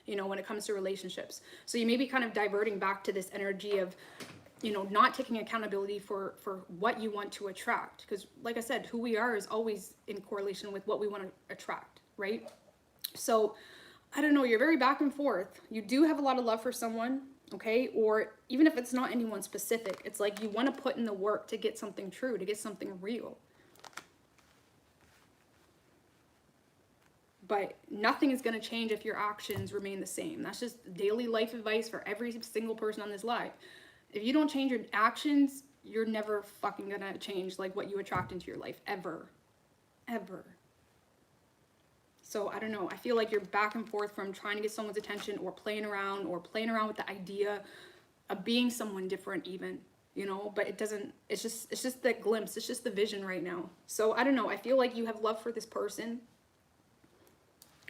you know, when it comes to relationships. So you may be kind of diverting back to this energy of, you know, not taking accountability for what you want to attract. Because like I said, who we are is always in correlation with what we want to attract, right? So I don't know, you're very back and forth. You do have a lot of love for someone, okay? Or even if it's not anyone specific, it's like you want to put in the work to get something true, to get something real. But nothing is going to change if your actions remain the same. That's just daily life advice for every single person on this live. If you don't change your actions, you're never fucking going to change like what you attract into your life, ever. Ever. So I don't know, I feel like you're back and forth from trying to get someone's attention or playing around with the idea of being someone different even, you know, but it doesn't, it's just that glimpse, it's just the vision right now. So I don't know, I feel like you have love for this person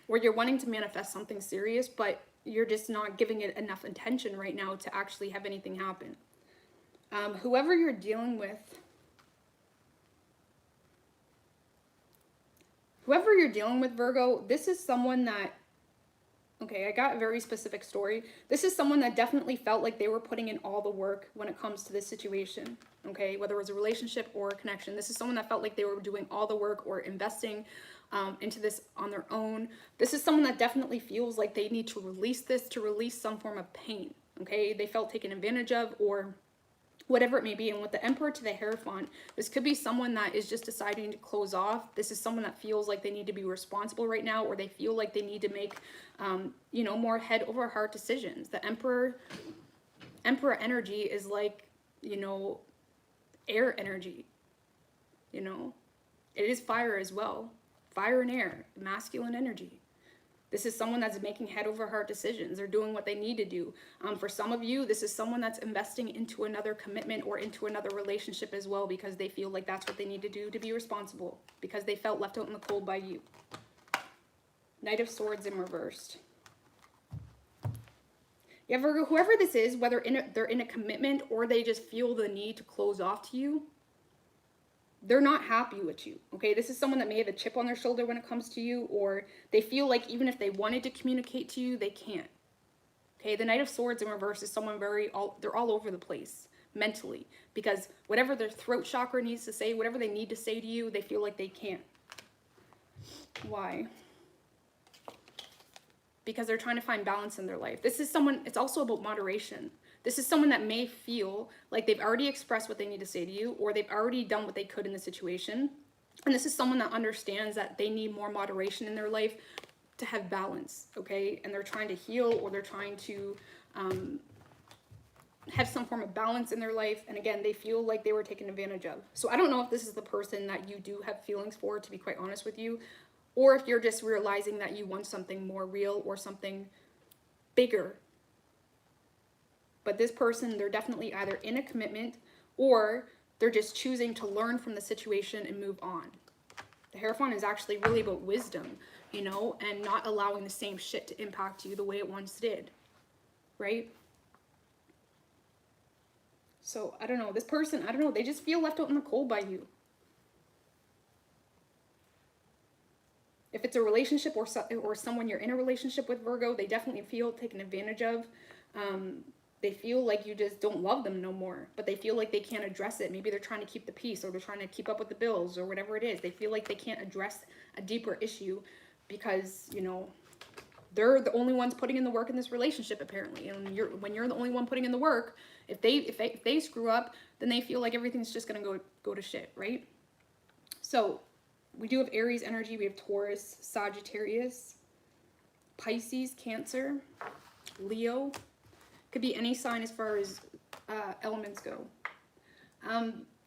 or you're wanting to manifest something serious, but you're just not giving it enough attention right now to actually have anything happen. Whoever you're dealing with, Virgo, this is someone that, okay, I got a very specific story. This is someone that definitely felt like they were putting in all the work when it comes to this situation, okay? Whether it was a relationship or a connection. This is someone that felt like they were doing all the work or investing into this on their own. This is someone that definitely feels like they need to release this, to release some form of pain, okay? They felt taken advantage of or whatever it may be. And with the Emperor to the Hierophant, this could be someone that is just deciding to close off. This is someone that feels like they need to be responsible right now, or they feel like they need to make, you know, more head over heart decisions. The Emperor energy is like, you know, air energy, you know, it is fire as well. Fire and air, masculine energy. This is someone that's making head over heart decisions. They're doing what they need to do. For some of you, this is someone that's investing into another commitment or into another relationship as well because they feel like that's what they need to do to be responsible because they felt left out in the cold by you. Knight of Swords in reversed. Yeah, Virgo, whoever this is, whether they're in a commitment or they just feel the need to close off to you, they're not happy with you, okay? This is someone that may have a chip on their shoulder when it comes to you, or they feel like even if they wanted to communicate to you, they can't, okay? The Knight of Swords in reverse is someone they're all over the place mentally because whatever their throat chakra needs to say, whatever they need to say to you, they feel like they can't. Why? Because they're trying to find balance in their life. This is someone, it's also about moderation. This is someone that may feel like they've already expressed what they need to say to you, or they've already done what they could in the situation. And this is someone that understands that they need more moderation in their life to have balance, okay? And they're trying to heal, or they're trying to have some form of balance in their life. And again, they feel like they were taken advantage of. So I don't know if this is the person that you do have feelings for, to be quite honest with you, or if you're just realizing that you want something more real or something bigger. But this person, they're definitely either in a commitment or they're just choosing to learn from the situation and move on. The Hierophant is actually really about wisdom, you know, and not allowing the same shit to impact you the way it once did, right? So, I don't know. This person, I don't know. They just feel left out in the cold by you. If it's a relationship or someone you're in a relationship with, Virgo, they definitely feel taken advantage of. They feel like you just don't love them no more, but they feel like they can't address it. Maybe they're trying to keep the peace, or they're trying to keep up with the bills, or whatever it is. They feel like they can't address a deeper issue because, you know, they're the only ones putting in the work in this relationship, apparently. And when you're the only one putting in the work, if they screw up, then they feel like everything's just gonna go to shit, right? So we do have Aries energy. We have Taurus, Sagittarius, Pisces, Cancer, Leo. Could be any sign as far as elements go.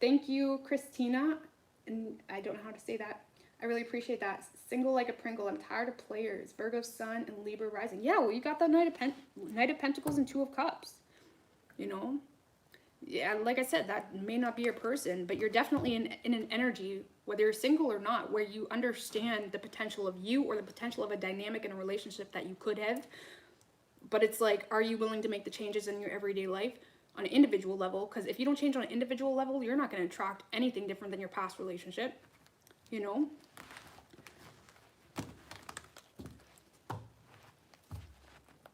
Thank you, Christina. And I don't know how to say that. I really appreciate that. Single like a Pringle. I'm tired of players. Virgo Sun and Libra rising. Yeah, well, you got the Knight of Pentacles and Two of Cups. You know? Yeah, like I said, that may not be your person, but you're definitely in an energy, whether you're single or not, where you understand the potential of you or the potential of a dynamic in a relationship that you could have. But it's like, are you willing to make the changes in your everyday life on an individual level? Because if you don't change on an individual level, you're not going to attract anything different than your past relationship, you know?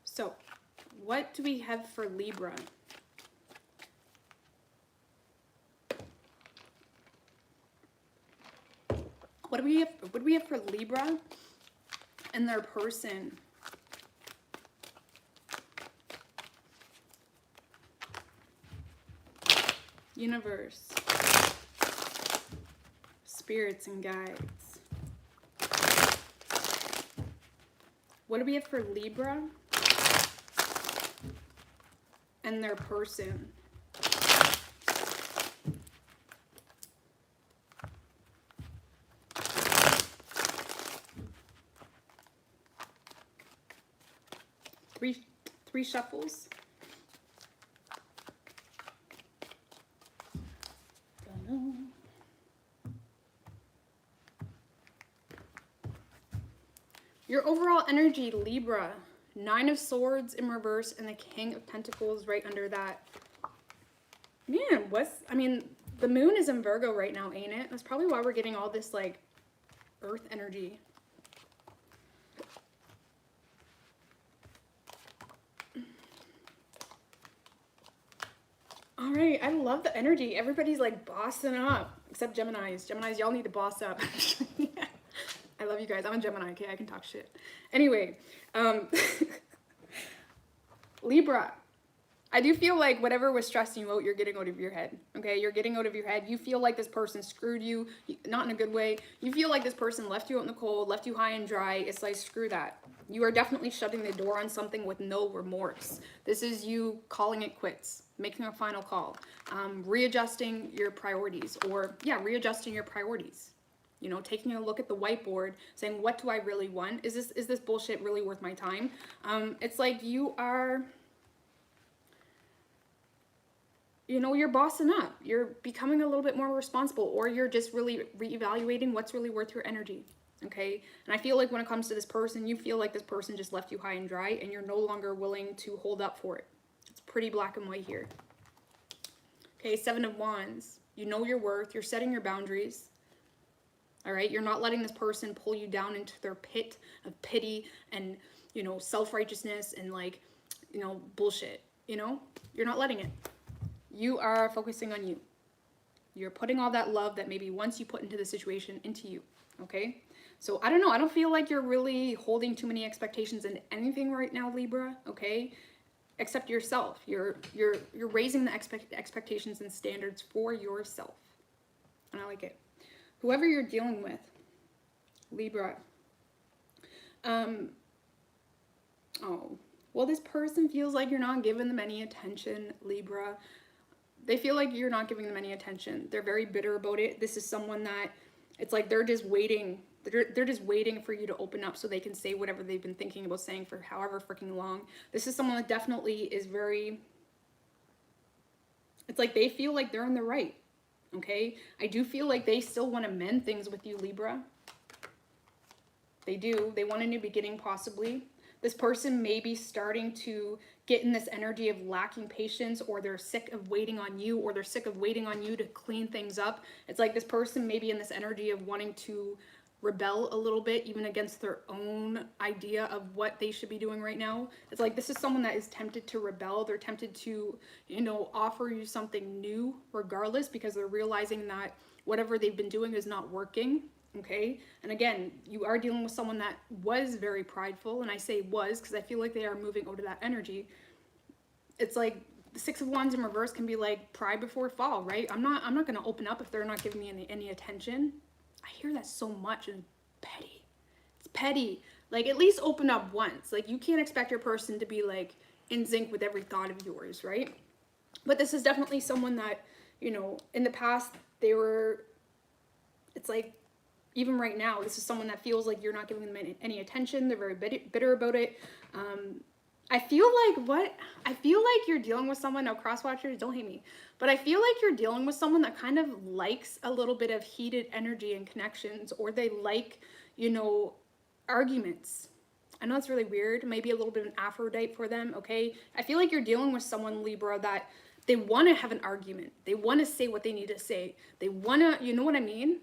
So, what do we have for Libra? What do we have for Libra and their person? Universe, spirits and guides. What do we have for Libra and their person? Three shuffles. Your overall energy, Libra, 9 of Swords in reverse and the King of Pentacles right under that. Man, the moon is in Virgo right now, ain't it? That's probably why we're getting all this, like, earth energy. All right, I love the energy. Everybody's, like, bossing up, except Geminis. Geminis, y'all need to boss up. I love you guys. I'm a Gemini, okay? I can talk shit. Anyway, Libra. I do feel like whatever was stressing you out, you're getting out of your head, okay? You're getting out of your head. You feel like this person screwed you, not in a good way. You feel like this person left you out in the cold, left you high and dry. It's like, screw that. You are definitely shutting the door on something with no remorse. This is you calling it quits, making a final call, readjusting your priorities, readjusting your priorities. You know, taking a look at the whiteboard, saying, what do I really want? Is this bullshit really worth my time? It's like you are, you know, you're bossing up. You're becoming a little bit more responsible, or you're just really reevaluating what's really worth your energy, okay? And I feel like when it comes to this person, you feel like this person just left you high and dry, and you're no longer willing to hold up for it. It's pretty black and white here. Okay, 7 of Wands. You know your worth. You're setting your boundaries. All right, you're not letting this person pull you down into their pit of pity and, you know, self-righteousness and, like, you know, bullshit, you know? You're not letting it. You are focusing on you. You're putting all that love that maybe once you put into the situation into you, okay? So, I don't know. I don't feel like you're really holding too many expectations in anything right now, Libra, okay? Except yourself. You're raising the expectations and standards for yourself. And I like it. Whoever you're dealing with, Libra, this person feels like you're not giving them any attention, Libra. They feel like you're not giving them any attention. They're very bitter about it. This is someone that, it's like they're just waiting. They're just waiting for you to open up so they can say whatever they've been thinking about saying for however freaking long. This is someone that definitely is very, it's like they feel like they're in the right. Okay, I do feel like they still want to mend things with you, Libra. They do. They want a new beginning, possibly. This person may be starting to get in this energy of lacking patience, or they're sick of waiting on you, or they're sick of waiting on you to clean things up. It's like this person may be in this energy of wanting to rebel a little bit, even against their own idea of what they should be doing right now. It's like this is someone that is tempted to rebel. They're tempted to, you know, offer you something new regardless, because they're realizing that whatever they've been doing is not working. Okay, and again, you are dealing with someone that was very prideful, and I say was because I feel like they are moving over to that energy. It's like the Six of Wands in reverse can be like pride before fall, right? I'm not going to open up if they're not giving me any attention. I hear that so much, and petty. It's petty. Like, at least open up once. Like, you can't expect your person to be like in sync with every thought of yours, right? But this is definitely someone that, you know, in the past they were, it's like, even right now, this is someone that feels like you're not giving them any attention. They're very bitter about it. I feel like you're dealing with someone, now cross watchers, don't hate me, but I feel like you're dealing with someone that kind of likes a little bit of heated energy and connections, or they like, you know, arguments. I know it's really weird, maybe a little bit of an Aphrodite for them, okay? I feel like you're dealing with someone, Libra, that they want to have an argument. They want to say what they need to say. They want to, you know what I mean?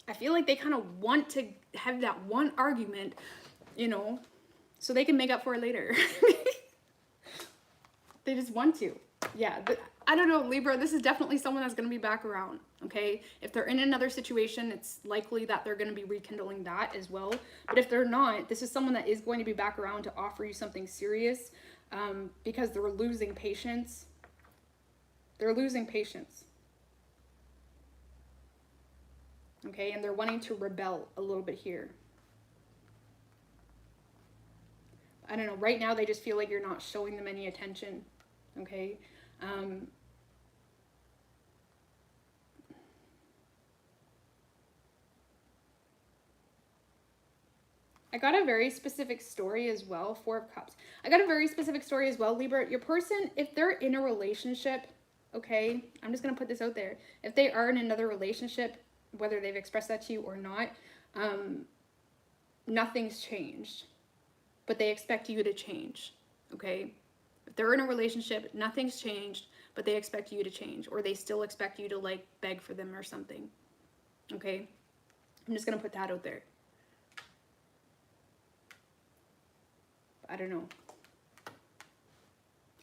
I feel like they kind of want to have that one argument, you know, so they can make up for it later. They just want to. Yeah, but I don't know, Libra, this is definitely someone that's going to be back around, okay? If they're in another situation, it's likely that they're going to be rekindling that as well. But if they're not, this is someone that is going to be back around to offer you something serious, because they're losing patience. They're losing patience. Okay, and they're wanting to rebel a little bit here. I don't know, right now they just feel like you're not showing them any attention, okay? I got a very specific story as well, Four of Cups. I got a very specific story as well, Libra. Your person, if they're in a relationship, okay, I'm just going to put this out there. If they are in another relationship, whether they've expressed that to you or not, nothing's changed, but they expect you to change, okay? If they're in a relationship, nothing's changed, but they expect you to change, or they still expect you to like beg for them or something, okay? I'm just gonna put that out there. I don't know.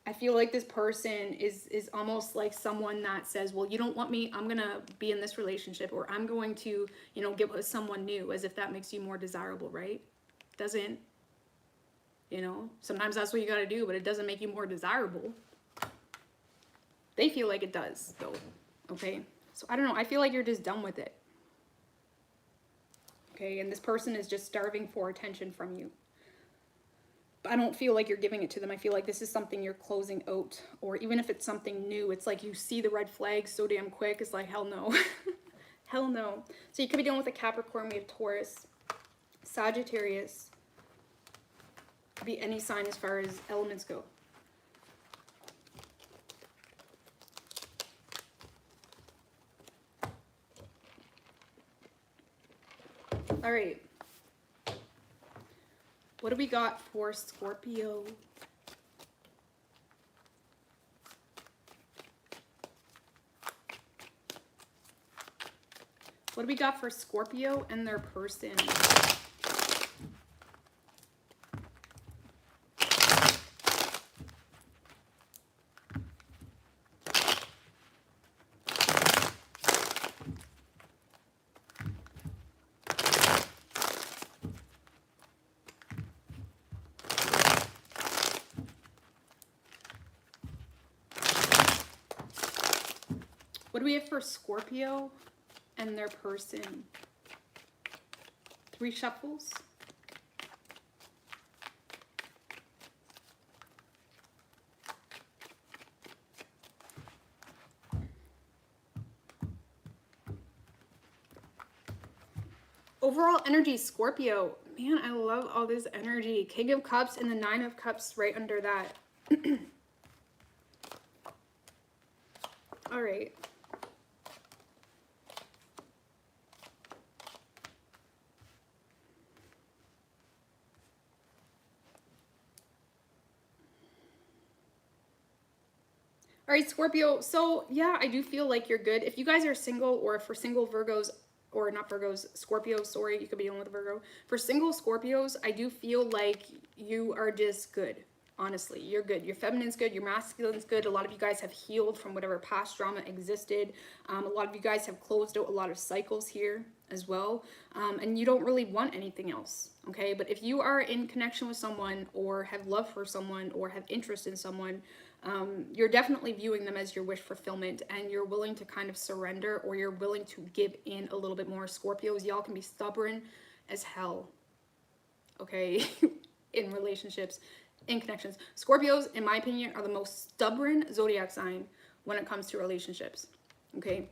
I feel like this person is almost like someone that says, well, you don't want me, I'm going to be in this relationship, or I'm going to, you know, get with someone new, as if that makes you more desirable, right? Doesn't, you know, sometimes that's what you got to do, but it doesn't make you more desirable. They feel like it does, though, okay? So I don't know, I feel like you're just done with it. Okay, and this person is just starving for attention from you. I don't feel like you're giving it to them. I feel like this is something you're closing out, or even if it's something new, it's like you see the red flags so damn quick. It's like, hell no. Hell no. So you could be dealing with a Capricorn. We have Taurus, Sagittarius. Could be any sign as far as elements go. All right. What do we got for Scorpio? What do we got for Scorpio and their person? What do we have for Scorpio and their person? 3 shuffles. Overall energy, Scorpio. Man, I love all this energy. King of Cups and the 9 of Cups right under that. All right. All right, Scorpio. So yeah, I do feel like you're good. If you guys are single, or for single Virgos, or not Virgos, Scorpios, sorry, you could be dealing with a Virgo. For single Scorpios, I do feel like you are just good. Honestly, you're good. Your feminine's good. Your masculine's good. A lot of you guys have healed from whatever past drama existed. A lot of you guys have closed out a lot of cycles here as well. And you don't really want anything else, okay? But if you are in connection with someone or have love for someone or have interest in someone, you're definitely viewing them as your wish fulfillment, and you're willing to kind of surrender, or you're willing to give in a little bit more. Scorpios, y'all can be stubborn as hell, okay? In relationships, in connections. Scorpios, in my opinion, are the most stubborn zodiac sign when it comes to relationships, okay?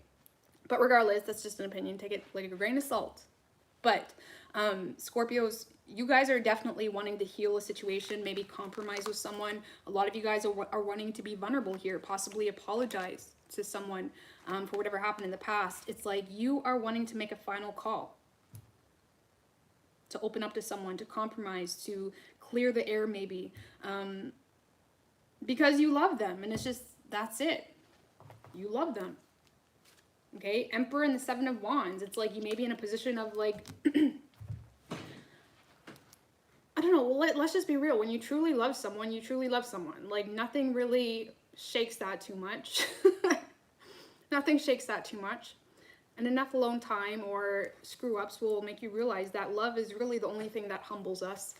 But regardless, that's just an opinion. Take it like a grain of salt. But Scorpios, you guys are definitely wanting to heal a situation, maybe compromise with someone. A lot of you guys are wanting to be vulnerable here, possibly apologize to someone for whatever happened in the past. It's like you are wanting to make a final call, to open up to someone, to compromise, to clear the air maybe, because you love them, and it's just, that's it. You love them. Okay, Emperor and the Seven of Wands. It's like you may be in a position of like, I don't know, let's just be real. When you truly love someone, you truly love someone. Like nothing really shakes that too much. Nothing shakes that too much. And enough alone time or screw ups will make you realize that love is really the only thing that humbles us.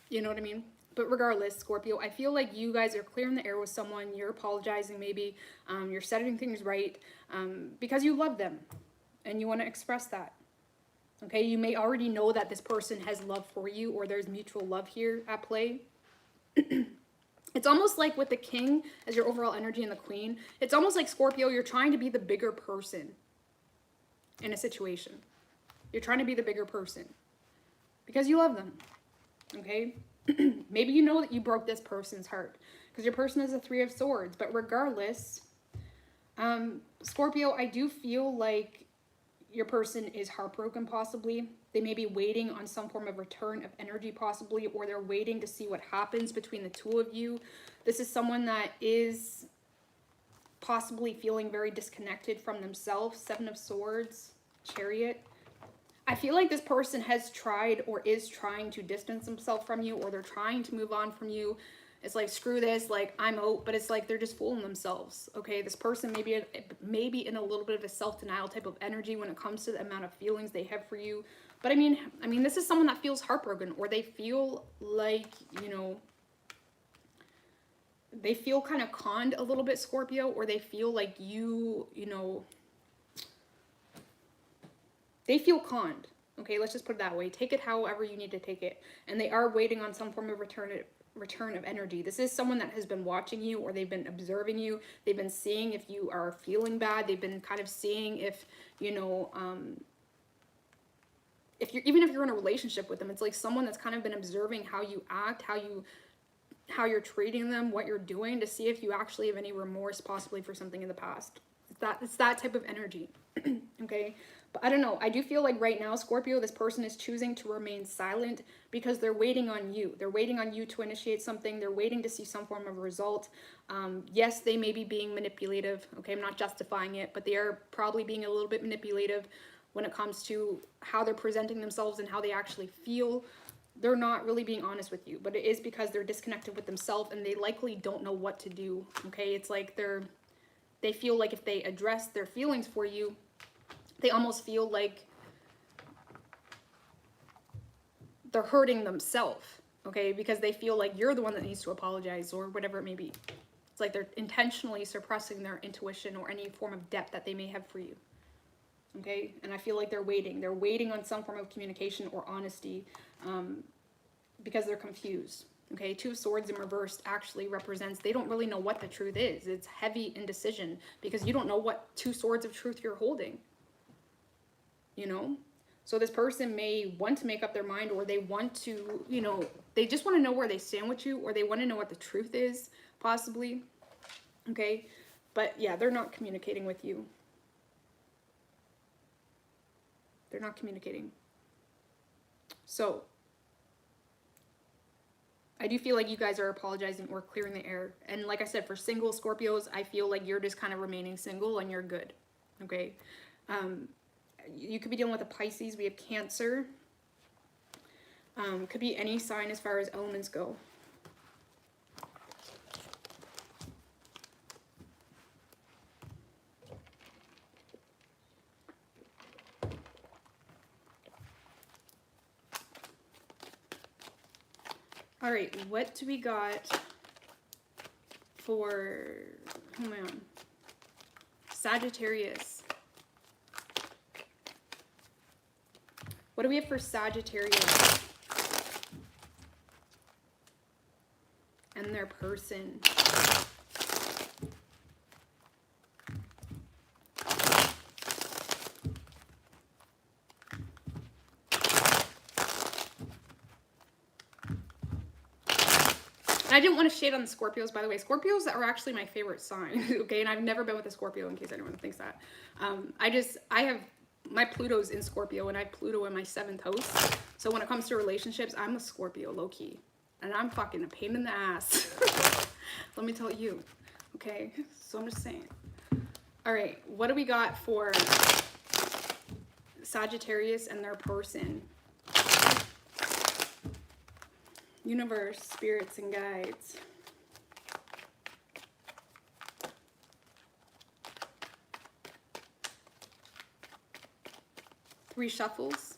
You know what I mean? But regardless, Scorpio, I feel like you guys are clearing the air with someone. You're apologizing maybe. You're setting things right because you love them and you want to express that. Okay, you may already know that this person has love for you, or there's mutual love here at play. It's almost like with the King as your overall energy and the Queen, it's almost like, Scorpio, you're trying to be the bigger person in a situation. You're trying to be the bigger person because you love them, okay? Maybe you know that you broke this person's heart because your person is a Three of Swords. But regardless, Scorpio, I do feel like your person is heartbroken possibly. They may be waiting on some form of return of energy possibly, or they're waiting to see what happens between the two of you. This is someone that is possibly feeling very disconnected from themselves. Seven of Swords, Chariot. I feel like this person has tried or is trying to distance themselves from you, or they're trying to move on from you. It's like, screw this, like, I'm out. But it's like they're just fooling themselves, okay? This person may be in a little bit of a self-denial type of energy when it comes to the amount of feelings they have for you. But I mean, this is someone that feels heartbroken, or they feel like, you know, they feel kind of conned a little bit, Scorpio, or they feel like you know, they feel conned. Okay, let's just put it that way. Take it however you need to take it. And they are waiting on some form of return of energy. This is someone that has been watching you, or they've been observing you. They've been seeing if you are feeling bad. They've been kind of seeing if, you know, even if you're in a relationship with them, it's like someone that's kind of been observing how you act, how you're treating them, what you're doing, to see if you actually have any remorse possibly for something in the past. It's that type of energy. Okay, but I don't know. I do feel like right now, Scorpio, this person is choosing to remain silent because they're waiting on you. They're waiting on you to initiate something. They're waiting to see some form of result. Yes, they may be being manipulative. Okay, I'm not justifying it, but they are probably being a little bit manipulative when it comes to how they're presenting themselves and how they actually feel. They're not really being honest with you, but it is because they're disconnected with themselves, and they likely don't know what to do. Okay, it's like they feel like if they address their feelings for you, they almost feel like they're hurting themselves, okay? Because they feel like you're the one that needs to apologize, or whatever it may be. It's like they're intentionally suppressing their intuition or any form of depth that they may have for you, okay? And I feel like they're waiting. They're waiting on some form of communication or honesty because they're confused, okay? Two of Swords in reverse actually represents they don't really know what the truth is. It's heavy indecision because you don't know what two swords of truth you're holding. You know, so this person may want to make up their mind, or they want to, you know, they just want to know where they stand with you, or they want to know what the truth is, possibly. Okay, but yeah, they're not communicating with you. They're not communicating. So I do feel like you guys are apologizing or clearing the air. And like I said, for single Scorpios, I feel like you're just kind of remaining single and you're good. Okay. You could be dealing with a Pisces. We have Cancer. Could be any sign as far as elements go. All right, what do we got for, oh man, Sagittarius? What do we have for Sagittarius and their person? And I didn't want to shade on the Scorpios, by the way. Scorpios are actually my favorite sign, okay? And I've never been with a Scorpio, in case anyone thinks that. I have, my Pluto's in Scorpio, and I have Pluto in my 7th house. So when it comes to relationships, I'm a Scorpio, low-key. And I'm fucking a pain in the ass. Let me tell you, okay? So I'm just saying. All right, what do we got for Sagittarius and their person? Universe, spirits, and guides. Three shuffles.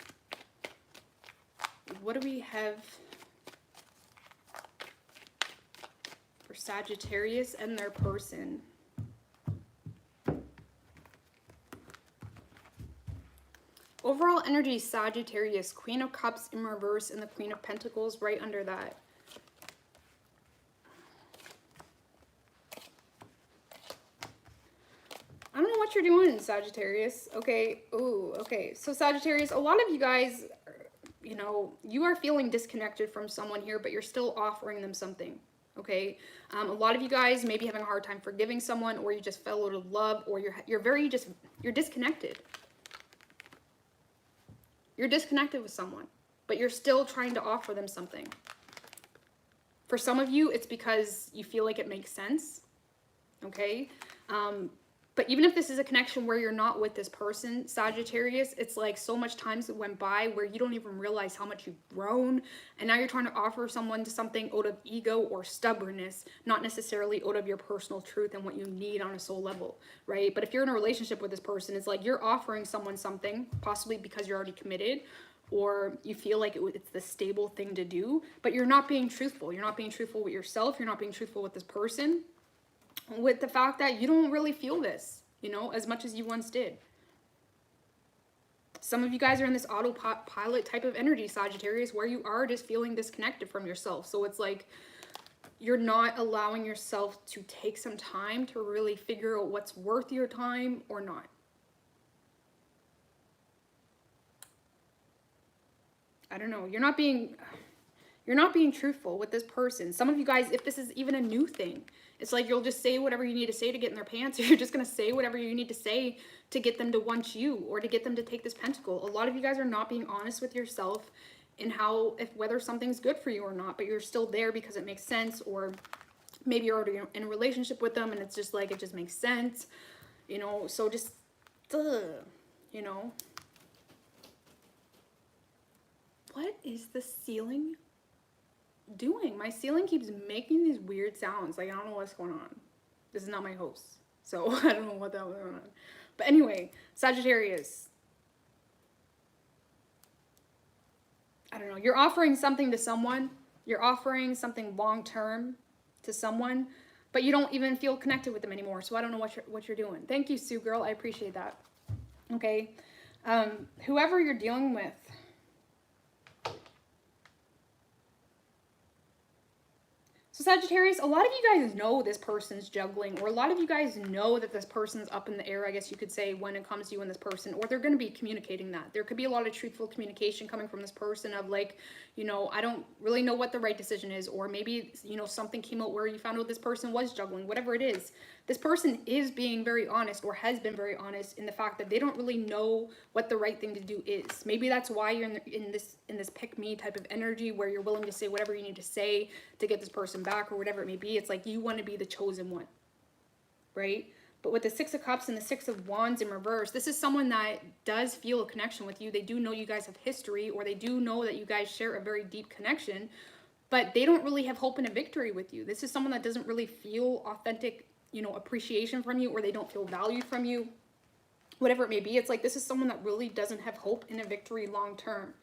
What do we have for Sagittarius and their person? Overall energy, Sagittarius, Queen of Cups in reverse and the Queen of Pentacles right under that. I don't know what you're doing, Sagittarius. Okay, ooh, okay. So Sagittarius, a lot of you guys, you know, you are feeling disconnected from someone here, but you're still offering them something. Okay, a lot of you guys may be having a hard time forgiving someone, or you just fell out of love, or you're disconnected. You're disconnected with someone, but you're still trying to offer them something. For some of you, it's because you feel like it makes sense, okay? But even if this is a connection where you're not with this person, Sagittarius, it's like so much time went by where you don't even realize how much you've grown, and now you're trying to offer someone something out of ego or stubbornness, not necessarily out of your personal truth and what you need on a soul level, right? But if you're in a relationship with this person, it's like you're offering someone something, possibly because you're already committed, or you feel like it's the stable thing to do, but you're not being truthful. You're not being truthful with yourself. You're not being truthful with this person, with the fact that you don't really feel this, you know, as much as you once did. Some of you guys are in this autopilot type of energy, Sagittarius, where you are just feeling disconnected from yourself. So it's like you're not allowing yourself to take some time to really figure out what's worth your time or not. I don't know. You're not being truthful with this person. Some of you guys, if this is even a new thing, it's like you'll just say whatever you need to say to get in their pants, or you're just going to say whatever you need to say to get them to want you, or to get them to take this pentacle. A lot of you guys are not being honest with yourself in whether something's good for you or not, but you're still there because it makes sense, or maybe you're already in a relationship with them and it's just like, it just makes sense, you know, so just, you know. What is the ceiling doing? My ceiling keeps making these weird sounds. Like, I don't know what's going on. This is not my host, so I don't know what that was going on. But anyway, Sagittarius. I don't know. You're offering something to someone. You're offering something long-term to someone, but you don't even feel connected with them anymore. So I don't know what you're doing. Thank you, Sue Girl. I appreciate that. Okay. Whoever you're dealing with, so Sagittarius, a lot of you guys know this person's juggling, or a lot of you guys know that this person's up in the air, I guess you could say, when it comes to you and this person, or they're going to be communicating that. There could be a lot of truthful communication coming from this person of like, you know, I don't really know what the right decision is, or maybe, you know, something came out where you found out this person was juggling, whatever it is. This person is being very honest, or has been very honest in the fact that they don't really know what the right thing to do is. Maybe that's why you're in this pick me type of energy where you're willing to say whatever you need to say to get this person back, or whatever it may be. It's like you want to be the chosen one, right? But with the Six of Cups and the Six of Wands in reverse, this is someone that does feel a connection with you. They do know you guys have history, or they do know that you guys share a very deep connection, but they don't really have hope in a victory with you. This is someone that doesn't really feel authentic, you know, appreciation from you, or they don't feel value from you, whatever it may be. It's like this is someone that really doesn't have hope in a victory long term.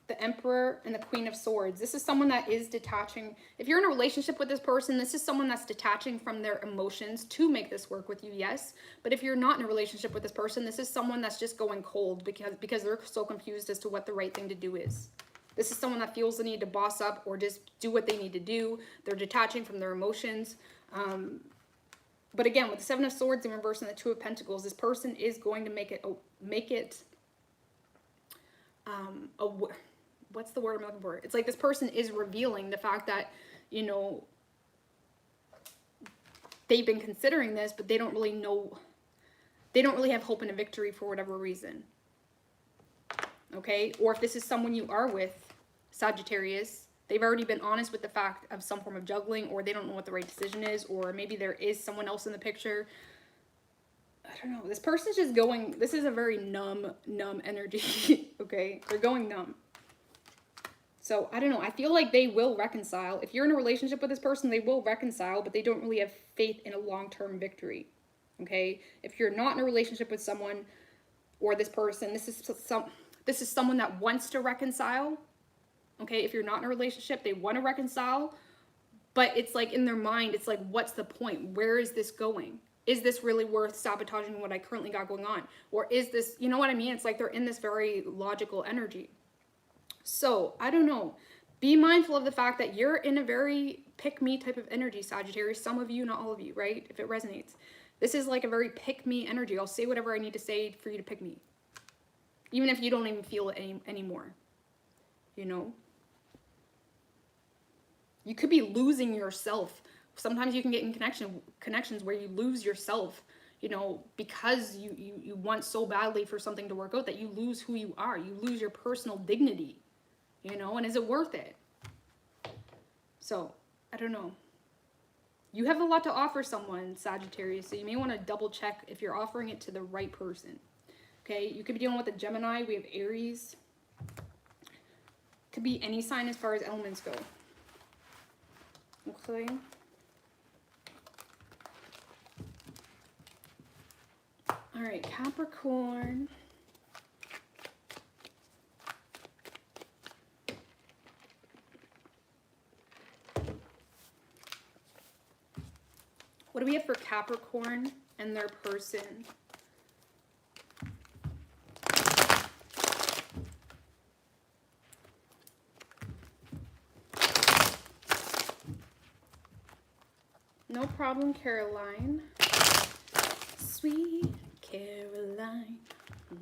The Emperor and the Queen of Swords. This is someone that is detaching. If you're in a relationship with this person, this is someone that's detaching from their emotions to make this work with you, yes. But if you're not in a relationship with this person, this is someone that's just going cold because they're so confused as to what the right thing to do is. This is someone that feels the need to boss up or just do what they need to do. They're detaching from their emotions. But again, with the Seven of Swords in reverse and the Two of Pentacles, this person is going to make it what's the word I'm looking for? It's like this person is revealing the fact that, you know, they've been considering this, but they don't really know, they don't really have hope in a victory for whatever reason. Okay? Or if this is someone you are with, Sagittarius, they've already been honest with the fact of some form of juggling, or they don't know what the right decision is, or maybe there is someone else in the picture. I don't know. This person's just going, this is a very numb energy. Okay? They're going numb. So, I don't know. I feel like they will reconcile. If you're in a relationship with this person, they will reconcile, but they don't really have faith in a long-term victory. Okay? If you're not in a relationship with someone or this person, this is someone that wants to reconcile. Okay? If you're not in a relationship, they want to reconcile, but it's like in their mind, it's like, what's the point? Where is this going? Is this really worth sabotaging what I currently got going on? Or is this, you know what I mean? It's like they're in this very logical energy. So, I don't know. Be mindful of the fact that you're in a very pick-me type of energy, Sagittarius. Some of you, not all of you, right? If it resonates. This is like a very pick-me energy. I'll say whatever I need to say for you to pick me. Even if you don't even feel it anymore. You know? You could be losing yourself. Sometimes you can get in connections where you lose yourself, you know, because you want so badly for something to work out that you lose who you are. You lose your personal dignity. You know, and is it worth it? So, I don't know. You have a lot to offer someone, Sagittarius, so you may want to double check if you're offering it to the right person. Okay, you could be dealing with a Gemini. We have Aries. Could be any sign as far as elements go. Okay. All right, Capricorn. What do we have for Capricorn and their person? No problem, Caroline. Sweet Caroline.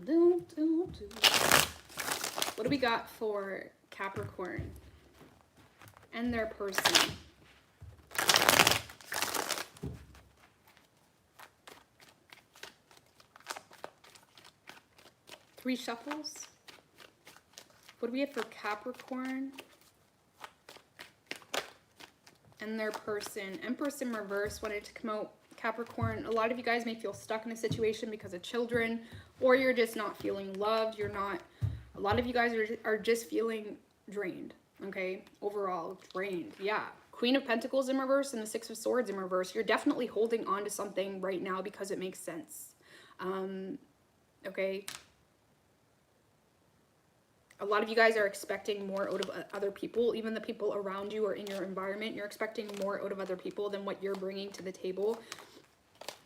Do, do, do. What do we got for Capricorn and their person? Three shuffles. What do we have for Capricorn and their person? Empress in reverse wanted to come out. Capricorn, a lot of you guys may feel stuck in a situation because of children, or you're just not feeling loved. You're not, a lot of you guys are just feeling drained, okay? Overall, drained, yeah. Queen of Pentacles in reverse and the Six of Swords in reverse. You're definitely holding on to something right now because it makes sense, okay? A lot of you guys are expecting more out of other people, even the people around you or in your environment. You're expecting more out of other people than what you're bringing to the table.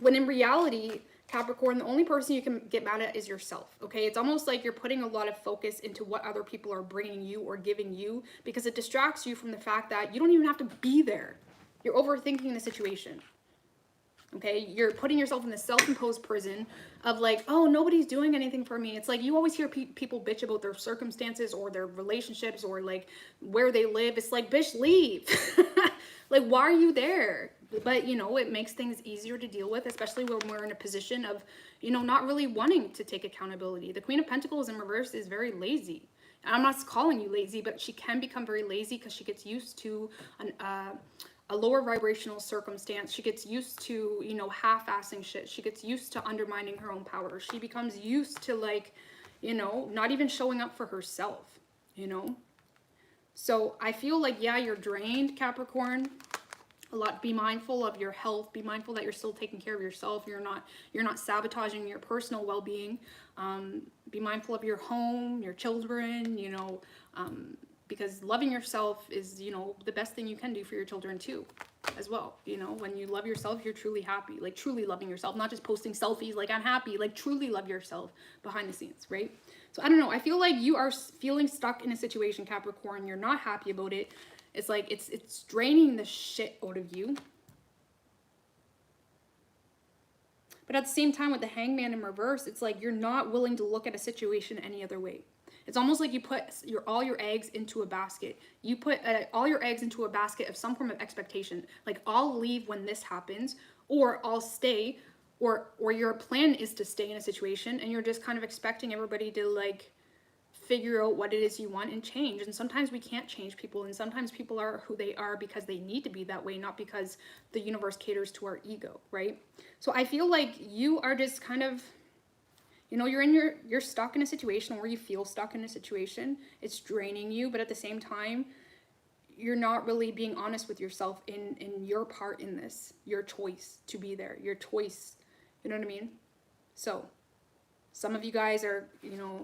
When in reality, Capricorn, the only person you can get mad at is yourself, okay? It's almost like you're putting a lot of focus into what other people are bringing you or giving you because it distracts you from the fact that you don't even have to be there. You're overthinking the situation. Okay, you're putting yourself in the self-imposed prison of like, oh, nobody's doing anything for me. It's like you always hear people bitch about their circumstances or their relationships or like where they live. It's like, bitch, leave. Like, why are you there? But, you know, it makes things easier to deal with, especially when we're in a position of, you know, not really wanting to take accountability. The Queen of Pentacles in reverse is very lazy. And I'm not calling you lazy, but she can become very lazy because she gets used to a lower vibrational circumstance. She gets used to, you know, half-assing shit. She gets used to undermining her own power. She becomes used to, like, you know, not even showing up for herself, you know? So I feel like, yeah, you're drained, Capricorn. A lot. Be mindful of your health. Be mindful that you're still taking care of yourself. You're not sabotaging your personal well-being. Be mindful of your home, your children, you know, because loving yourself is, you know, the best thing you can do for your children too, as well. You know, when you love yourself, you're truly happy, like truly loving yourself, not just posting selfies like I'm happy, like truly love yourself behind the scenes, right? So I don't know. I feel like you are feeling stuck in a situation, Capricorn. You're not happy about it. It's like it's draining the shit out of you. But at the same time, with the Hangman in reverse, it's like you're not willing to look at a situation any other way. It's almost like you put all your eggs into a basket. You put all your eggs into a basket of some form of expectation. Like, I'll leave when this happens, or I'll stay, or your plan is to stay in a situation, and you're just kind of expecting everybody to, like, figure out what it is you want and change. And sometimes we can't change people, and sometimes people are who they are because they need to be that way, not because the universe caters to our ego, right? So I feel like you are just kind of, you know, you're stuck in a situation, where you feel stuck in a situation. It's draining you, but at the same time, you're not really being honest with yourself in your part in this, your choice to be there, your choice, you know what I mean? So some of you guys are, you know,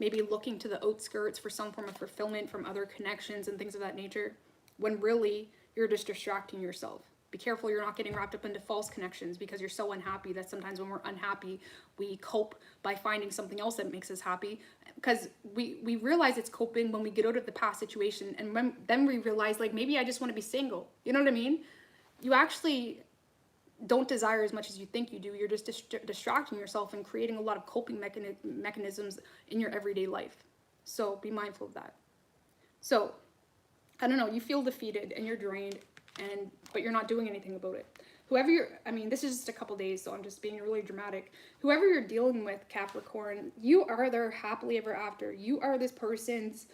maybe looking to the outskirts for some form of fulfillment from other connections and things of that nature, when really you're just distracting yourself. Be careful you're not getting wrapped up into false connections, because you're so unhappy that sometimes when we're unhappy, we cope by finding something else that makes us happy. Because we realize it's coping when we get out of the past situation, and then we realize, like, maybe I just want to be single. You know what I mean? You actually don't desire as much as you think you do. You're just distracting yourself and creating a lot of coping mechanisms in your everyday life. So be mindful of that. So, I don't know, you feel defeated and you're drained, but you're not doing anything about it. Whoever this is just a couple days, so I'm just being really dramatic. Whoever you're dealing with, Capricorn, you are their happily ever after. You are this person's,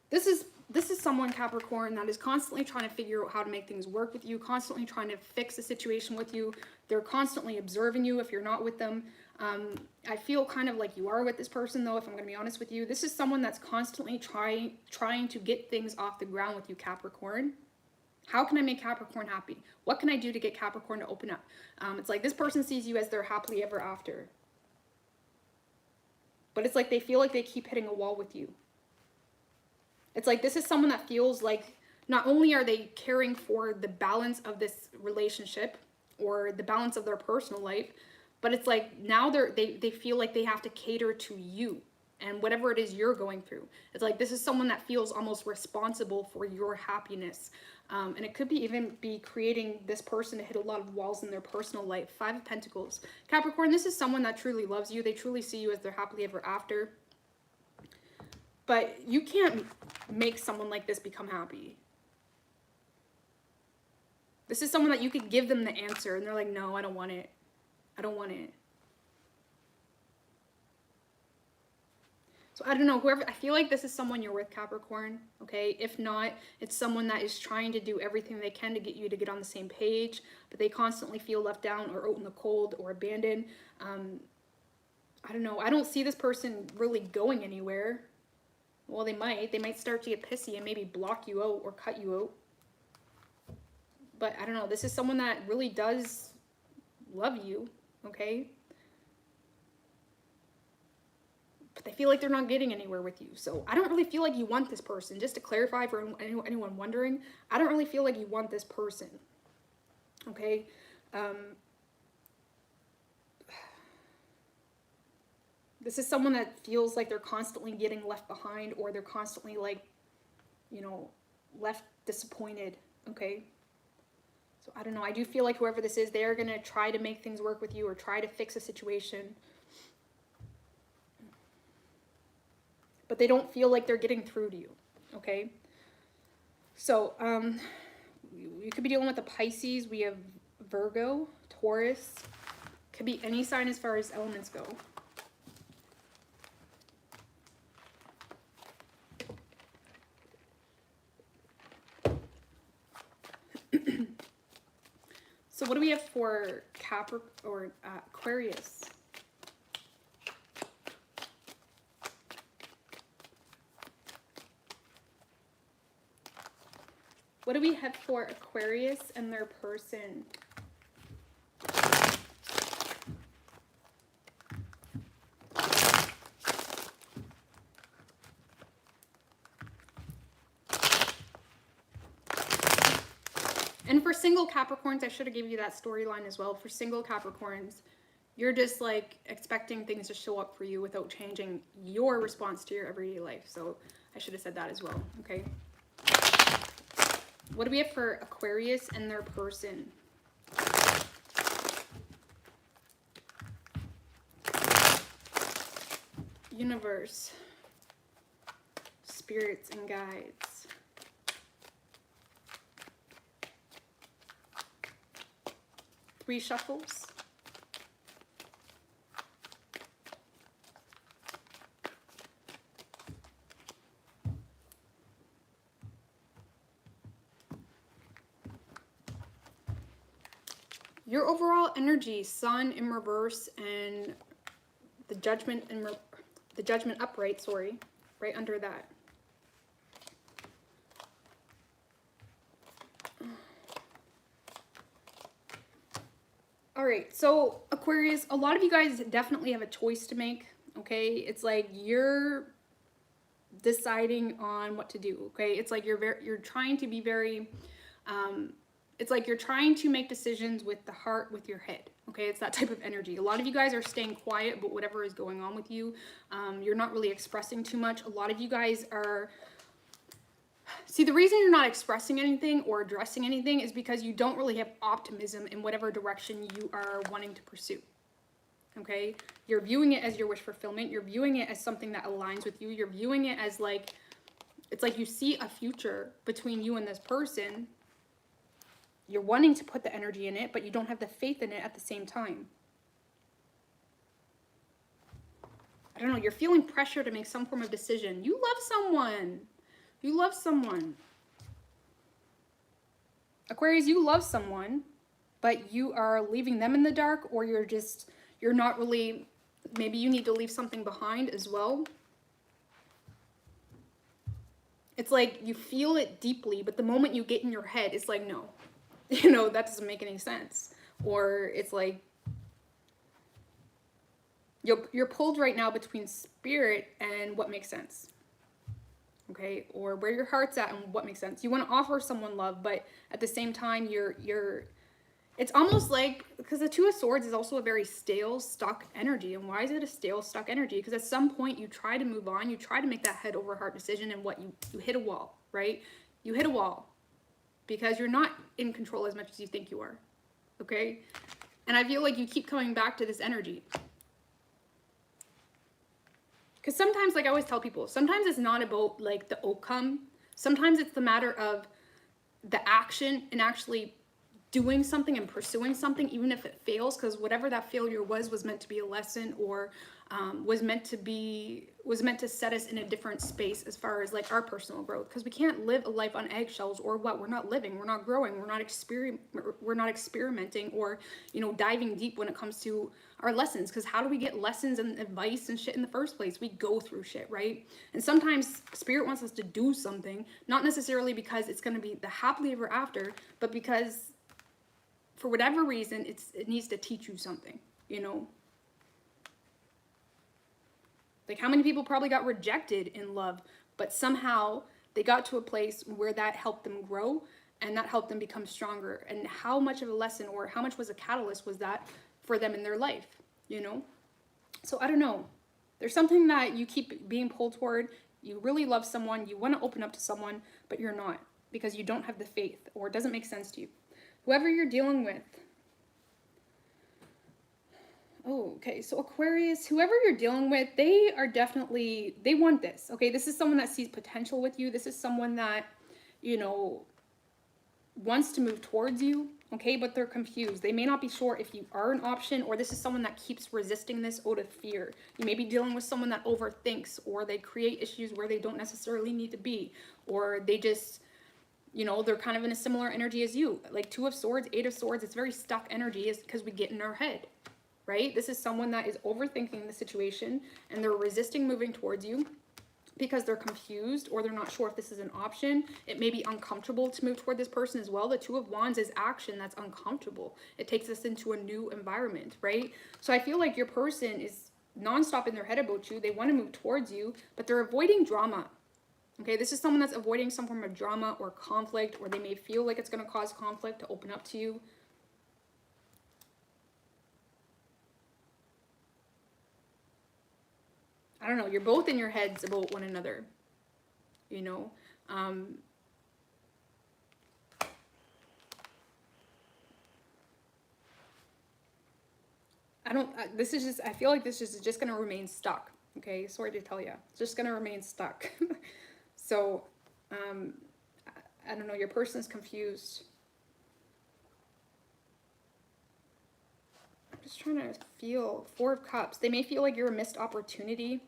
this is someone, Capricorn, that is constantly trying to figure out how to make things work with you, constantly trying to fix a situation with you. They're constantly observing you if you're not with them. I feel kind of like you are with this person, though, if I'm going to be honest with you. This is someone that's constantly trying to get things off the ground with you, Capricorn. How can I make Capricorn happy? What can I do to get Capricorn to open up? It's like this person sees you as their happily ever after. But it's like they feel like they keep hitting a wall with you. It's like this is someone that feels like not only are they caring for the balance of this relationship or the balance of their personal life, but it's like now they feel like they have to cater to you and whatever it is you're going through. It's like this is someone that feels almost responsible for your happiness. And it could even be creating this person to hit a lot of walls in their personal life. 5 of Pentacles. Capricorn, this is someone that truly loves you. They truly see you as their happily ever after. But you can't make someone like this become happy. This is someone that you could give them the answer and they're like, no, I don't want it. I don't want it. So I don't know, whoever, I feel like this is someone you're with, Capricorn, okay? If not, it's someone that is trying to do everything they can to get you to get on the same page, but they constantly feel left down or out in the cold or abandoned. I don't know. I don't see this person really going anywhere. Well, they might start to get pissy and maybe block you out or cut you out. But I don't know. This is someone that really does love you, okay? But they feel like they're not getting anywhere with you. So I don't really feel like you want this person. Just to clarify for anyone wondering, I don't really feel like you want this person, okay? This is someone that feels like they're constantly getting left behind, or they're constantly, like, you know, left disappointed, okay? So I don't know. I do feel like whoever this is, they're going to try to make things work with you or try to fix a situation. But they don't feel like they're getting through to you, okay? So you could be dealing with the Pisces. We have Virgo, Taurus. Could be any sign as far as elements go. what do we have for Capricorn or Aquarius? What do we have for Aquarius and their person? And for single Capricorns, I should have given you that storyline as well. For single Capricorns, you're just like expecting things to show up for you without changing your response to your everyday life. So I should have said that as well, okay? What do we have for Aquarius and their person? Universe, spirits and guides. Three shuffles. Your overall energy, Sun in reverse and the Judgment in the Judgment upright, sorry, right under that. All right, so Aquarius, a lot of you guys definitely have a choice to make, okay? It's like you're deciding on what to do, okay? It's like you're trying to be very it's like you're trying to make decisions with the heart, with your head, okay? It's that type of energy. A lot of you guys are staying quiet, but whatever is going on with you, you're not really expressing too much. A lot of you guys are... See, the reason you're not expressing anything or addressing anything is because you don't really have optimism in whatever direction you are wanting to pursue, okay? You're viewing it as your wish fulfillment. You're viewing it as something that aligns with you. You're viewing it as like... It's like you see a future between you and this person. You're wanting to put the energy in it, but you don't have the faith in it at the same time. I don't know, you're feeling pressure to make some form of decision. You love someone. You love someone. Aquarius, you love someone, but you are leaving them in the dark, or you're not really, maybe you need to leave something behind as well. It's like you feel it deeply, but the moment you get in your head, it's like, no. You know, that doesn't make any sense. Or it's like you're pulled right now between spirit and what makes sense, okay? Or where your heart's at and what makes sense. You want to offer someone love, but at the same time it's almost like, because the Two of Swords is also a very stale, stuck energy. And why is it a stale, stuck energy? Because at some point you try to move on, you try to make that head over heart decision, and what you hit a wall, right? You hit a wall. Because you're not in control as much as you think you are, okay? And I feel like you keep coming back to this energy. Because sometimes, like I always tell people, sometimes it's not about like the outcome. Sometimes it's the matter of the action and actually doing something and pursuing something, even if it fails, because whatever that failure was meant to be a lesson, or was meant to set us in a different space as far as like our personal growth. Because we can't live a life on eggshells, or what? We're not living, we're not growing, we're not experimenting, or, you know, diving deep when it comes to our lessons. Because how do we get lessons and advice and shit in the first place? We go through shit, right? And sometimes spirit wants us to do something, not necessarily because it's going to be the happily ever after, but because for whatever reason, it needs to teach you something, you know? Like, how many people probably got rejected in love, but somehow they got to a place where that helped them grow and that helped them become stronger? And how much of a lesson, or how much was a catalyst was that for them in their life, you know? So I don't know. There's something that you keep being pulled toward. You really love someone, you want to open up to someone, but you're not, because you don't have the faith, or it doesn't make sense to you. Whoever you're dealing with. Oh, okay. So Aquarius, whoever you're dealing with, they want this. Okay. This is someone that sees potential with you. This is someone that, you know, wants to move towards you. Okay. But they're confused. They may not be sure if you are an option, or this is someone that keeps resisting this out of fear. You may be dealing with someone that overthinks, or they create issues where they don't necessarily need to be, or they just, You know, they're kind of in a similar energy as you. Like 2 of Swords, 8 of Swords, it's very stuck energy is because we get in our head, right? This is someone that is overthinking the situation and they're resisting moving towards you because they're confused or they're not sure if this is an option. It may be uncomfortable to move toward this person as well. The 2 of Wands is action that's uncomfortable. It takes us into a new environment, right? So I feel like your person is nonstop in their head about you. They want to move towards you, but they're avoiding drama. Okay, this is someone that's avoiding some form of drama or conflict, or they may feel like it's going to cause conflict to open up to you. I don't know, you're both in your heads about one another, you know. This is just, I feel like this is just going to remain stuck, okay? Sorry to tell you, it's just going to remain stuck. So, I don't know, your person's confused. I'm just trying to feel 4 of Cups. They may feel like you're a missed opportunity,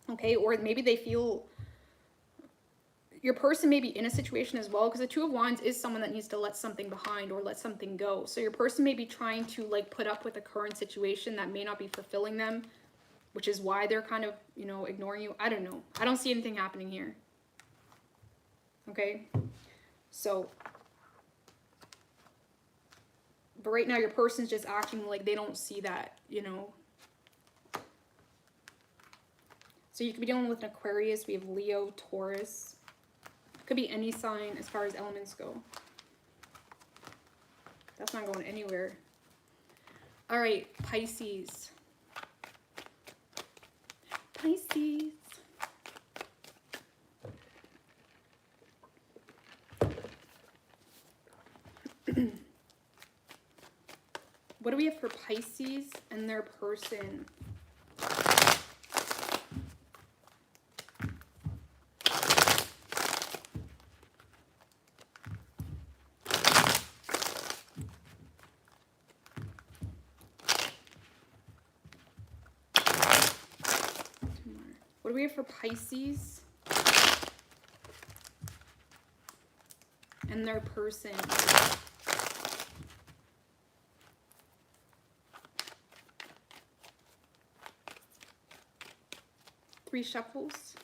okay? Or maybe they feel your person may be in a situation as well, because the 2 of Wands is someone that needs to let something behind or let something go. So your person may be trying to like put up with a current situation that may not be fulfilling them, which is why they're kind of, you know, ignoring you. I don't know. I don't see anything happening here. Okay, so, but right now your person's just acting like they don't see that, you know. So you could be dealing with an Aquarius. We have Leo, Taurus. Could be any sign as far as elements go. That's not going anywhere. All right, Pisces. Pisces. What do we have for Pisces and their person? What do we have for Pisces and their person? Three shuffles.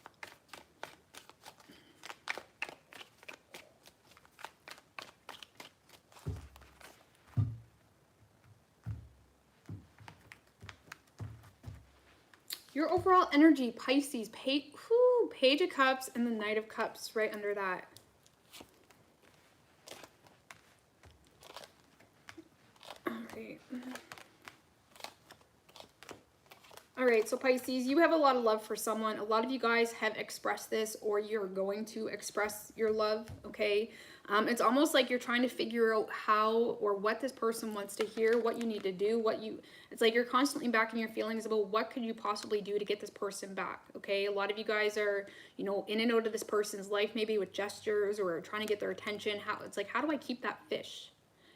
Your overall energy, Pisces, Page of Cups and the Knight of Cups right under that. Okay. All right, so Pisces, you have a lot of love for someone. A lot of you guys have expressed this, or you're going to express your love, okay? It's almost like you're trying to figure out how or what this person wants to hear, what you need to do, it's like you're constantly backing your feelings about what could you possibly do to get this person back, okay? A lot of you guys are, you know, in and out of this person's life, maybe with gestures or trying to get their attention. It's like, how do I keep that fish?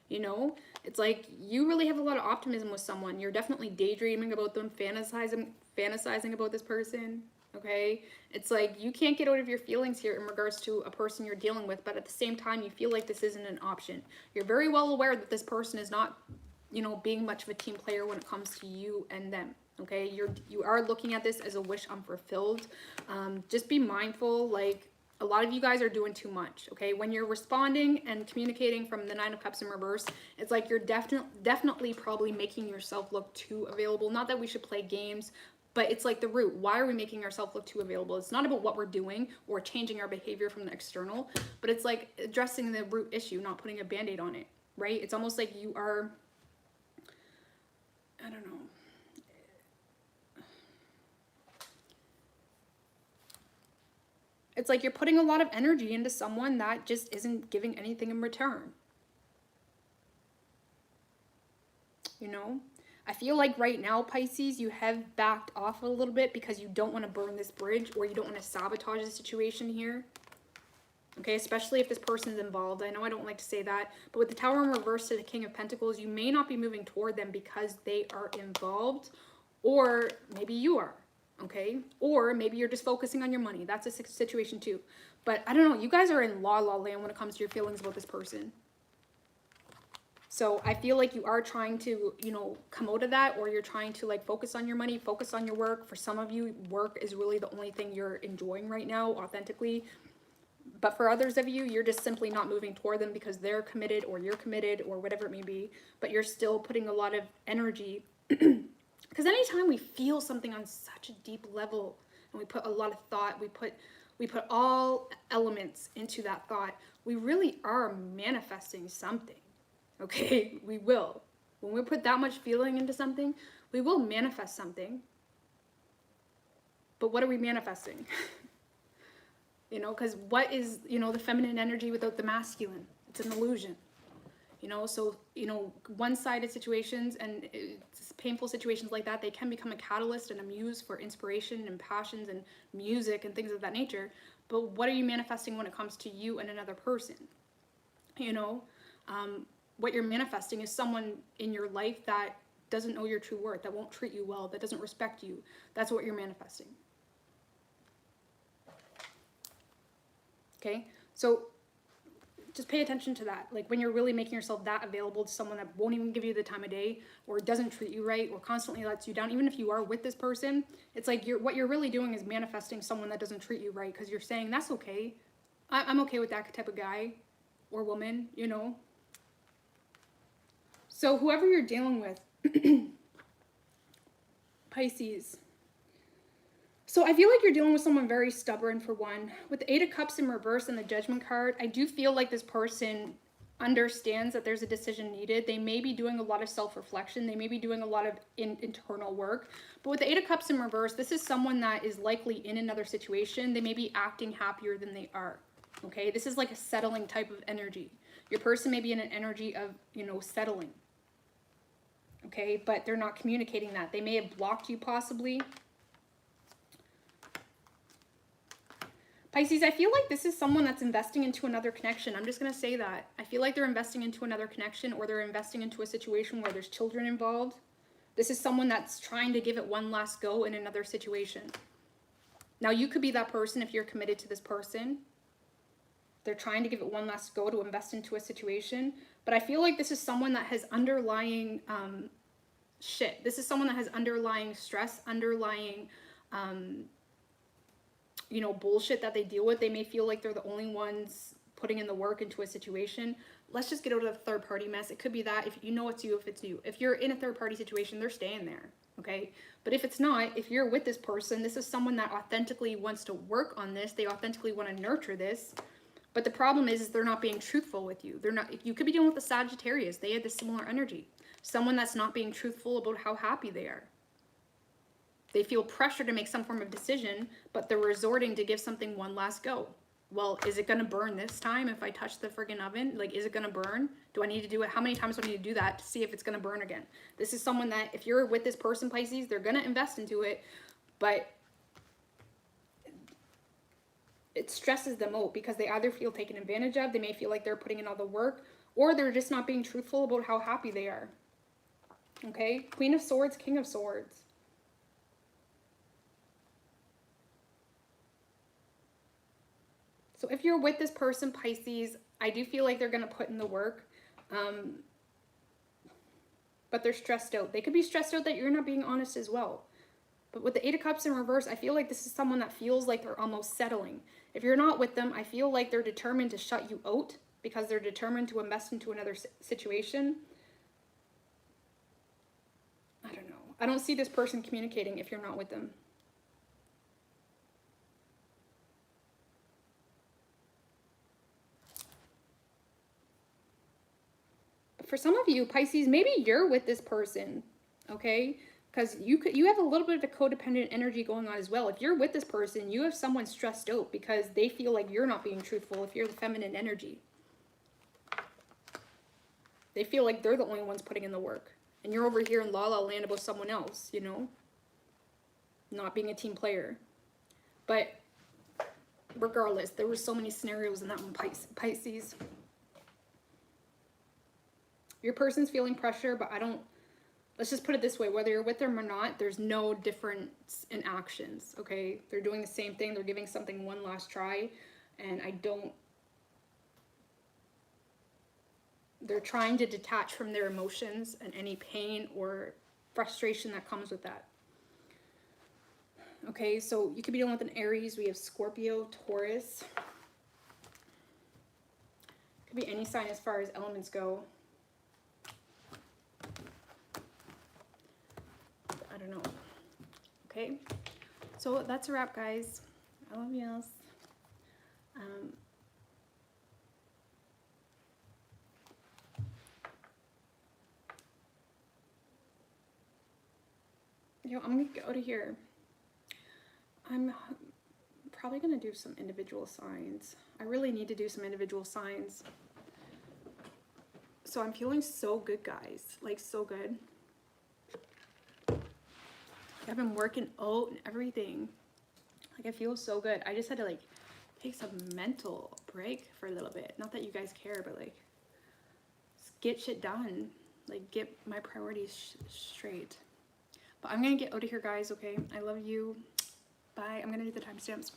You know, it's like you really have a lot of optimism with someone. You're definitely daydreaming about them, fantasizing about this person, okay? It's like you can't get out of your feelings here in regards to a person you're dealing with, but at the same time, you feel like this isn't an option. You're very well aware that this person is not, you know, being much of a team player when it comes to you and them, okay? You are looking at this as a wish unfulfilled. Just be mindful, like, a lot of you guys are doing too much, okay? When you're responding and communicating from the Nine of Cups in reverse, it's like you're definitely probably making yourself look too available. Not that we should play games, but it's like the root. Why are we making ourselves look too available? It's not about what we're doing or changing our behavior from the external, but it's like addressing the root issue, not putting a Band-Aid on it, right? It's almost like you are, I don't know. It's like you're putting a lot of energy into someone that just isn't giving anything in return. You know? I feel like right now, Pisces, you have backed off a little bit because you don't want to burn this bridge or you don't want to sabotage the situation here. Okay, especially if this person's involved. I know I don't like to say that, but with the Tower in reverse to the King of Pentacles, you may not be moving toward them because they are involved, or maybe you are. okay? Or maybe you're just focusing on your money. That's a situation too. But I don't know, you guys are in la la land when it comes to your feelings about this person. So I feel like you are trying to, you know, come out of that, or you're trying to like focus on your money, focus on your work. For some of you, work is really the only thing you're enjoying right now, authentically. But for others of you, you're just simply not moving toward them because they're committed or you're committed or whatever it may be. But you're still putting a lot of energy. Because anytime we feel something on such a deep level and we put a lot of thought, we put all elements into that thought, we really are manifesting something. Okay, we will. When we put that much feeling into something, we will manifest something. But what are we manifesting? You know, because what is, you know, the feminine energy without the masculine? It's an illusion. You know, so, you know, one-sided situations and painful situations like that, they can become a catalyst and a muse for inspiration and passions and music and things of that nature. But what are you manifesting when it comes to you and another person? You know, what you're manifesting is someone in your life that doesn't know your true worth, that won't treat you well, that doesn't respect you. That's what you're manifesting. Okay, so just pay attention to that. Like when you're really making yourself that available to someone that won't even give you the time of day, or doesn't treat you right, or constantly lets you down, even if you are with this person, it's like what you're really doing is manifesting someone that doesn't treat you right, because you're saying, that's okay. I'm okay with that type of guy or woman, you know. So whoever you're dealing with, Pisces. So I feel like you're dealing with someone very stubborn, for one. With the Eight of Cups in reverse and the Judgment card, I do feel like this person understands that there's a decision needed. They may be doing a lot of self-reflection. They may be doing a lot of internal work. But with the Eight of Cups in reverse, this is someone that is likely in another situation. They may be acting happier than they are. Okay, this is like a settling type of energy. Your person may be in an energy of, you know, settling. Okay, but they're not communicating that. They may have blocked you possibly. Pisces, I feel like this is someone that's investing into another connection. I'm just going to say that. I feel like they're investing into another connection, or they're investing into a situation where there's children involved. This is someone that's trying to give it one last go in another situation. Now, you could be that person if you're committed to this person. They're trying to give it one last go to invest into a situation. But I feel like this is someone that has underlying shit. This is someone that has underlying stress, underlying... you know, bullshit that they deal with. They may feel like they're the only ones putting in the work into a situation. Let's just get out of the third party mess. It could be that, if you know it's you, if it's you. If you're in a third party situation, they're staying there, okay? But if it's not, if you're with this person, this is someone that authentically wants to work on this. They authentically want to nurture this. But the problem is they're not being truthful with you. They're not. You could be dealing with a Sagittarius. They had this similar energy. Someone that's not being truthful about how happy they are. They feel pressure to make some form of decision, but they're resorting to give something one last go. Well, is it going to burn this time if I touch the friggin' oven? Like, is it going to burn? Do I need to do it? How many times do I need to do that to see if it's going to burn again? This is someone that, if you're with this person, Pisces, they're going to invest into it, but it stresses them out because they either feel taken advantage of, they may feel like they're putting in all the work, or they're just not being truthful about how happy they are. Okay? Queen of Swords, King of Swords. So if you're with this person, Pisces, I do feel like they're going to put in the work, but they're stressed out. They could be stressed out that you're not being honest as well. But with the Eight of Cups in reverse, I feel like this is someone that feels like they're almost settling. If you're not with them, I feel like they're determined to shut you out because they're determined to invest into another situation. I don't know. I don't see this person communicating if you're not with them. For some of you, Pisces, maybe you're with this person, okay? Because you have a little bit of a codependent energy going on as well. If you're with this person, you have someone stressed out because they feel like you're not being truthful if you're the feminine energy. They feel like they're the only ones putting in the work. And you're over here in la la land about someone else, you know? Not being a team player. But regardless, there were so many scenarios in that one, Pisces. Your person's feeling pressure, but I let's just put it this way, whether you're with them or not, there's no difference in actions, okay? They're doing the same thing. They're giving something one last try, and they're trying to detach from their emotions and any pain or frustration that comes with that. Okay, so you could be dealing with an Aries. We have Scorpio, Taurus. Could be any sign as far as elements go. I don't know. Okay, so that's a wrap, guys. I love you. Yo, I'm gonna get out of here. I'm probably gonna do some individual signs. I really need to do some individual signs. So I'm feeling so good, guys. Like, so good. I've been working out and everything. Like, I feel so good. I just had to, like, take some mental break for a little bit. Not that you guys care, but, like, just get shit done. Like, get my priorities straight. But I'm gonna get out of here, guys, okay? I love you. Bye. I'm gonna do the timestamps.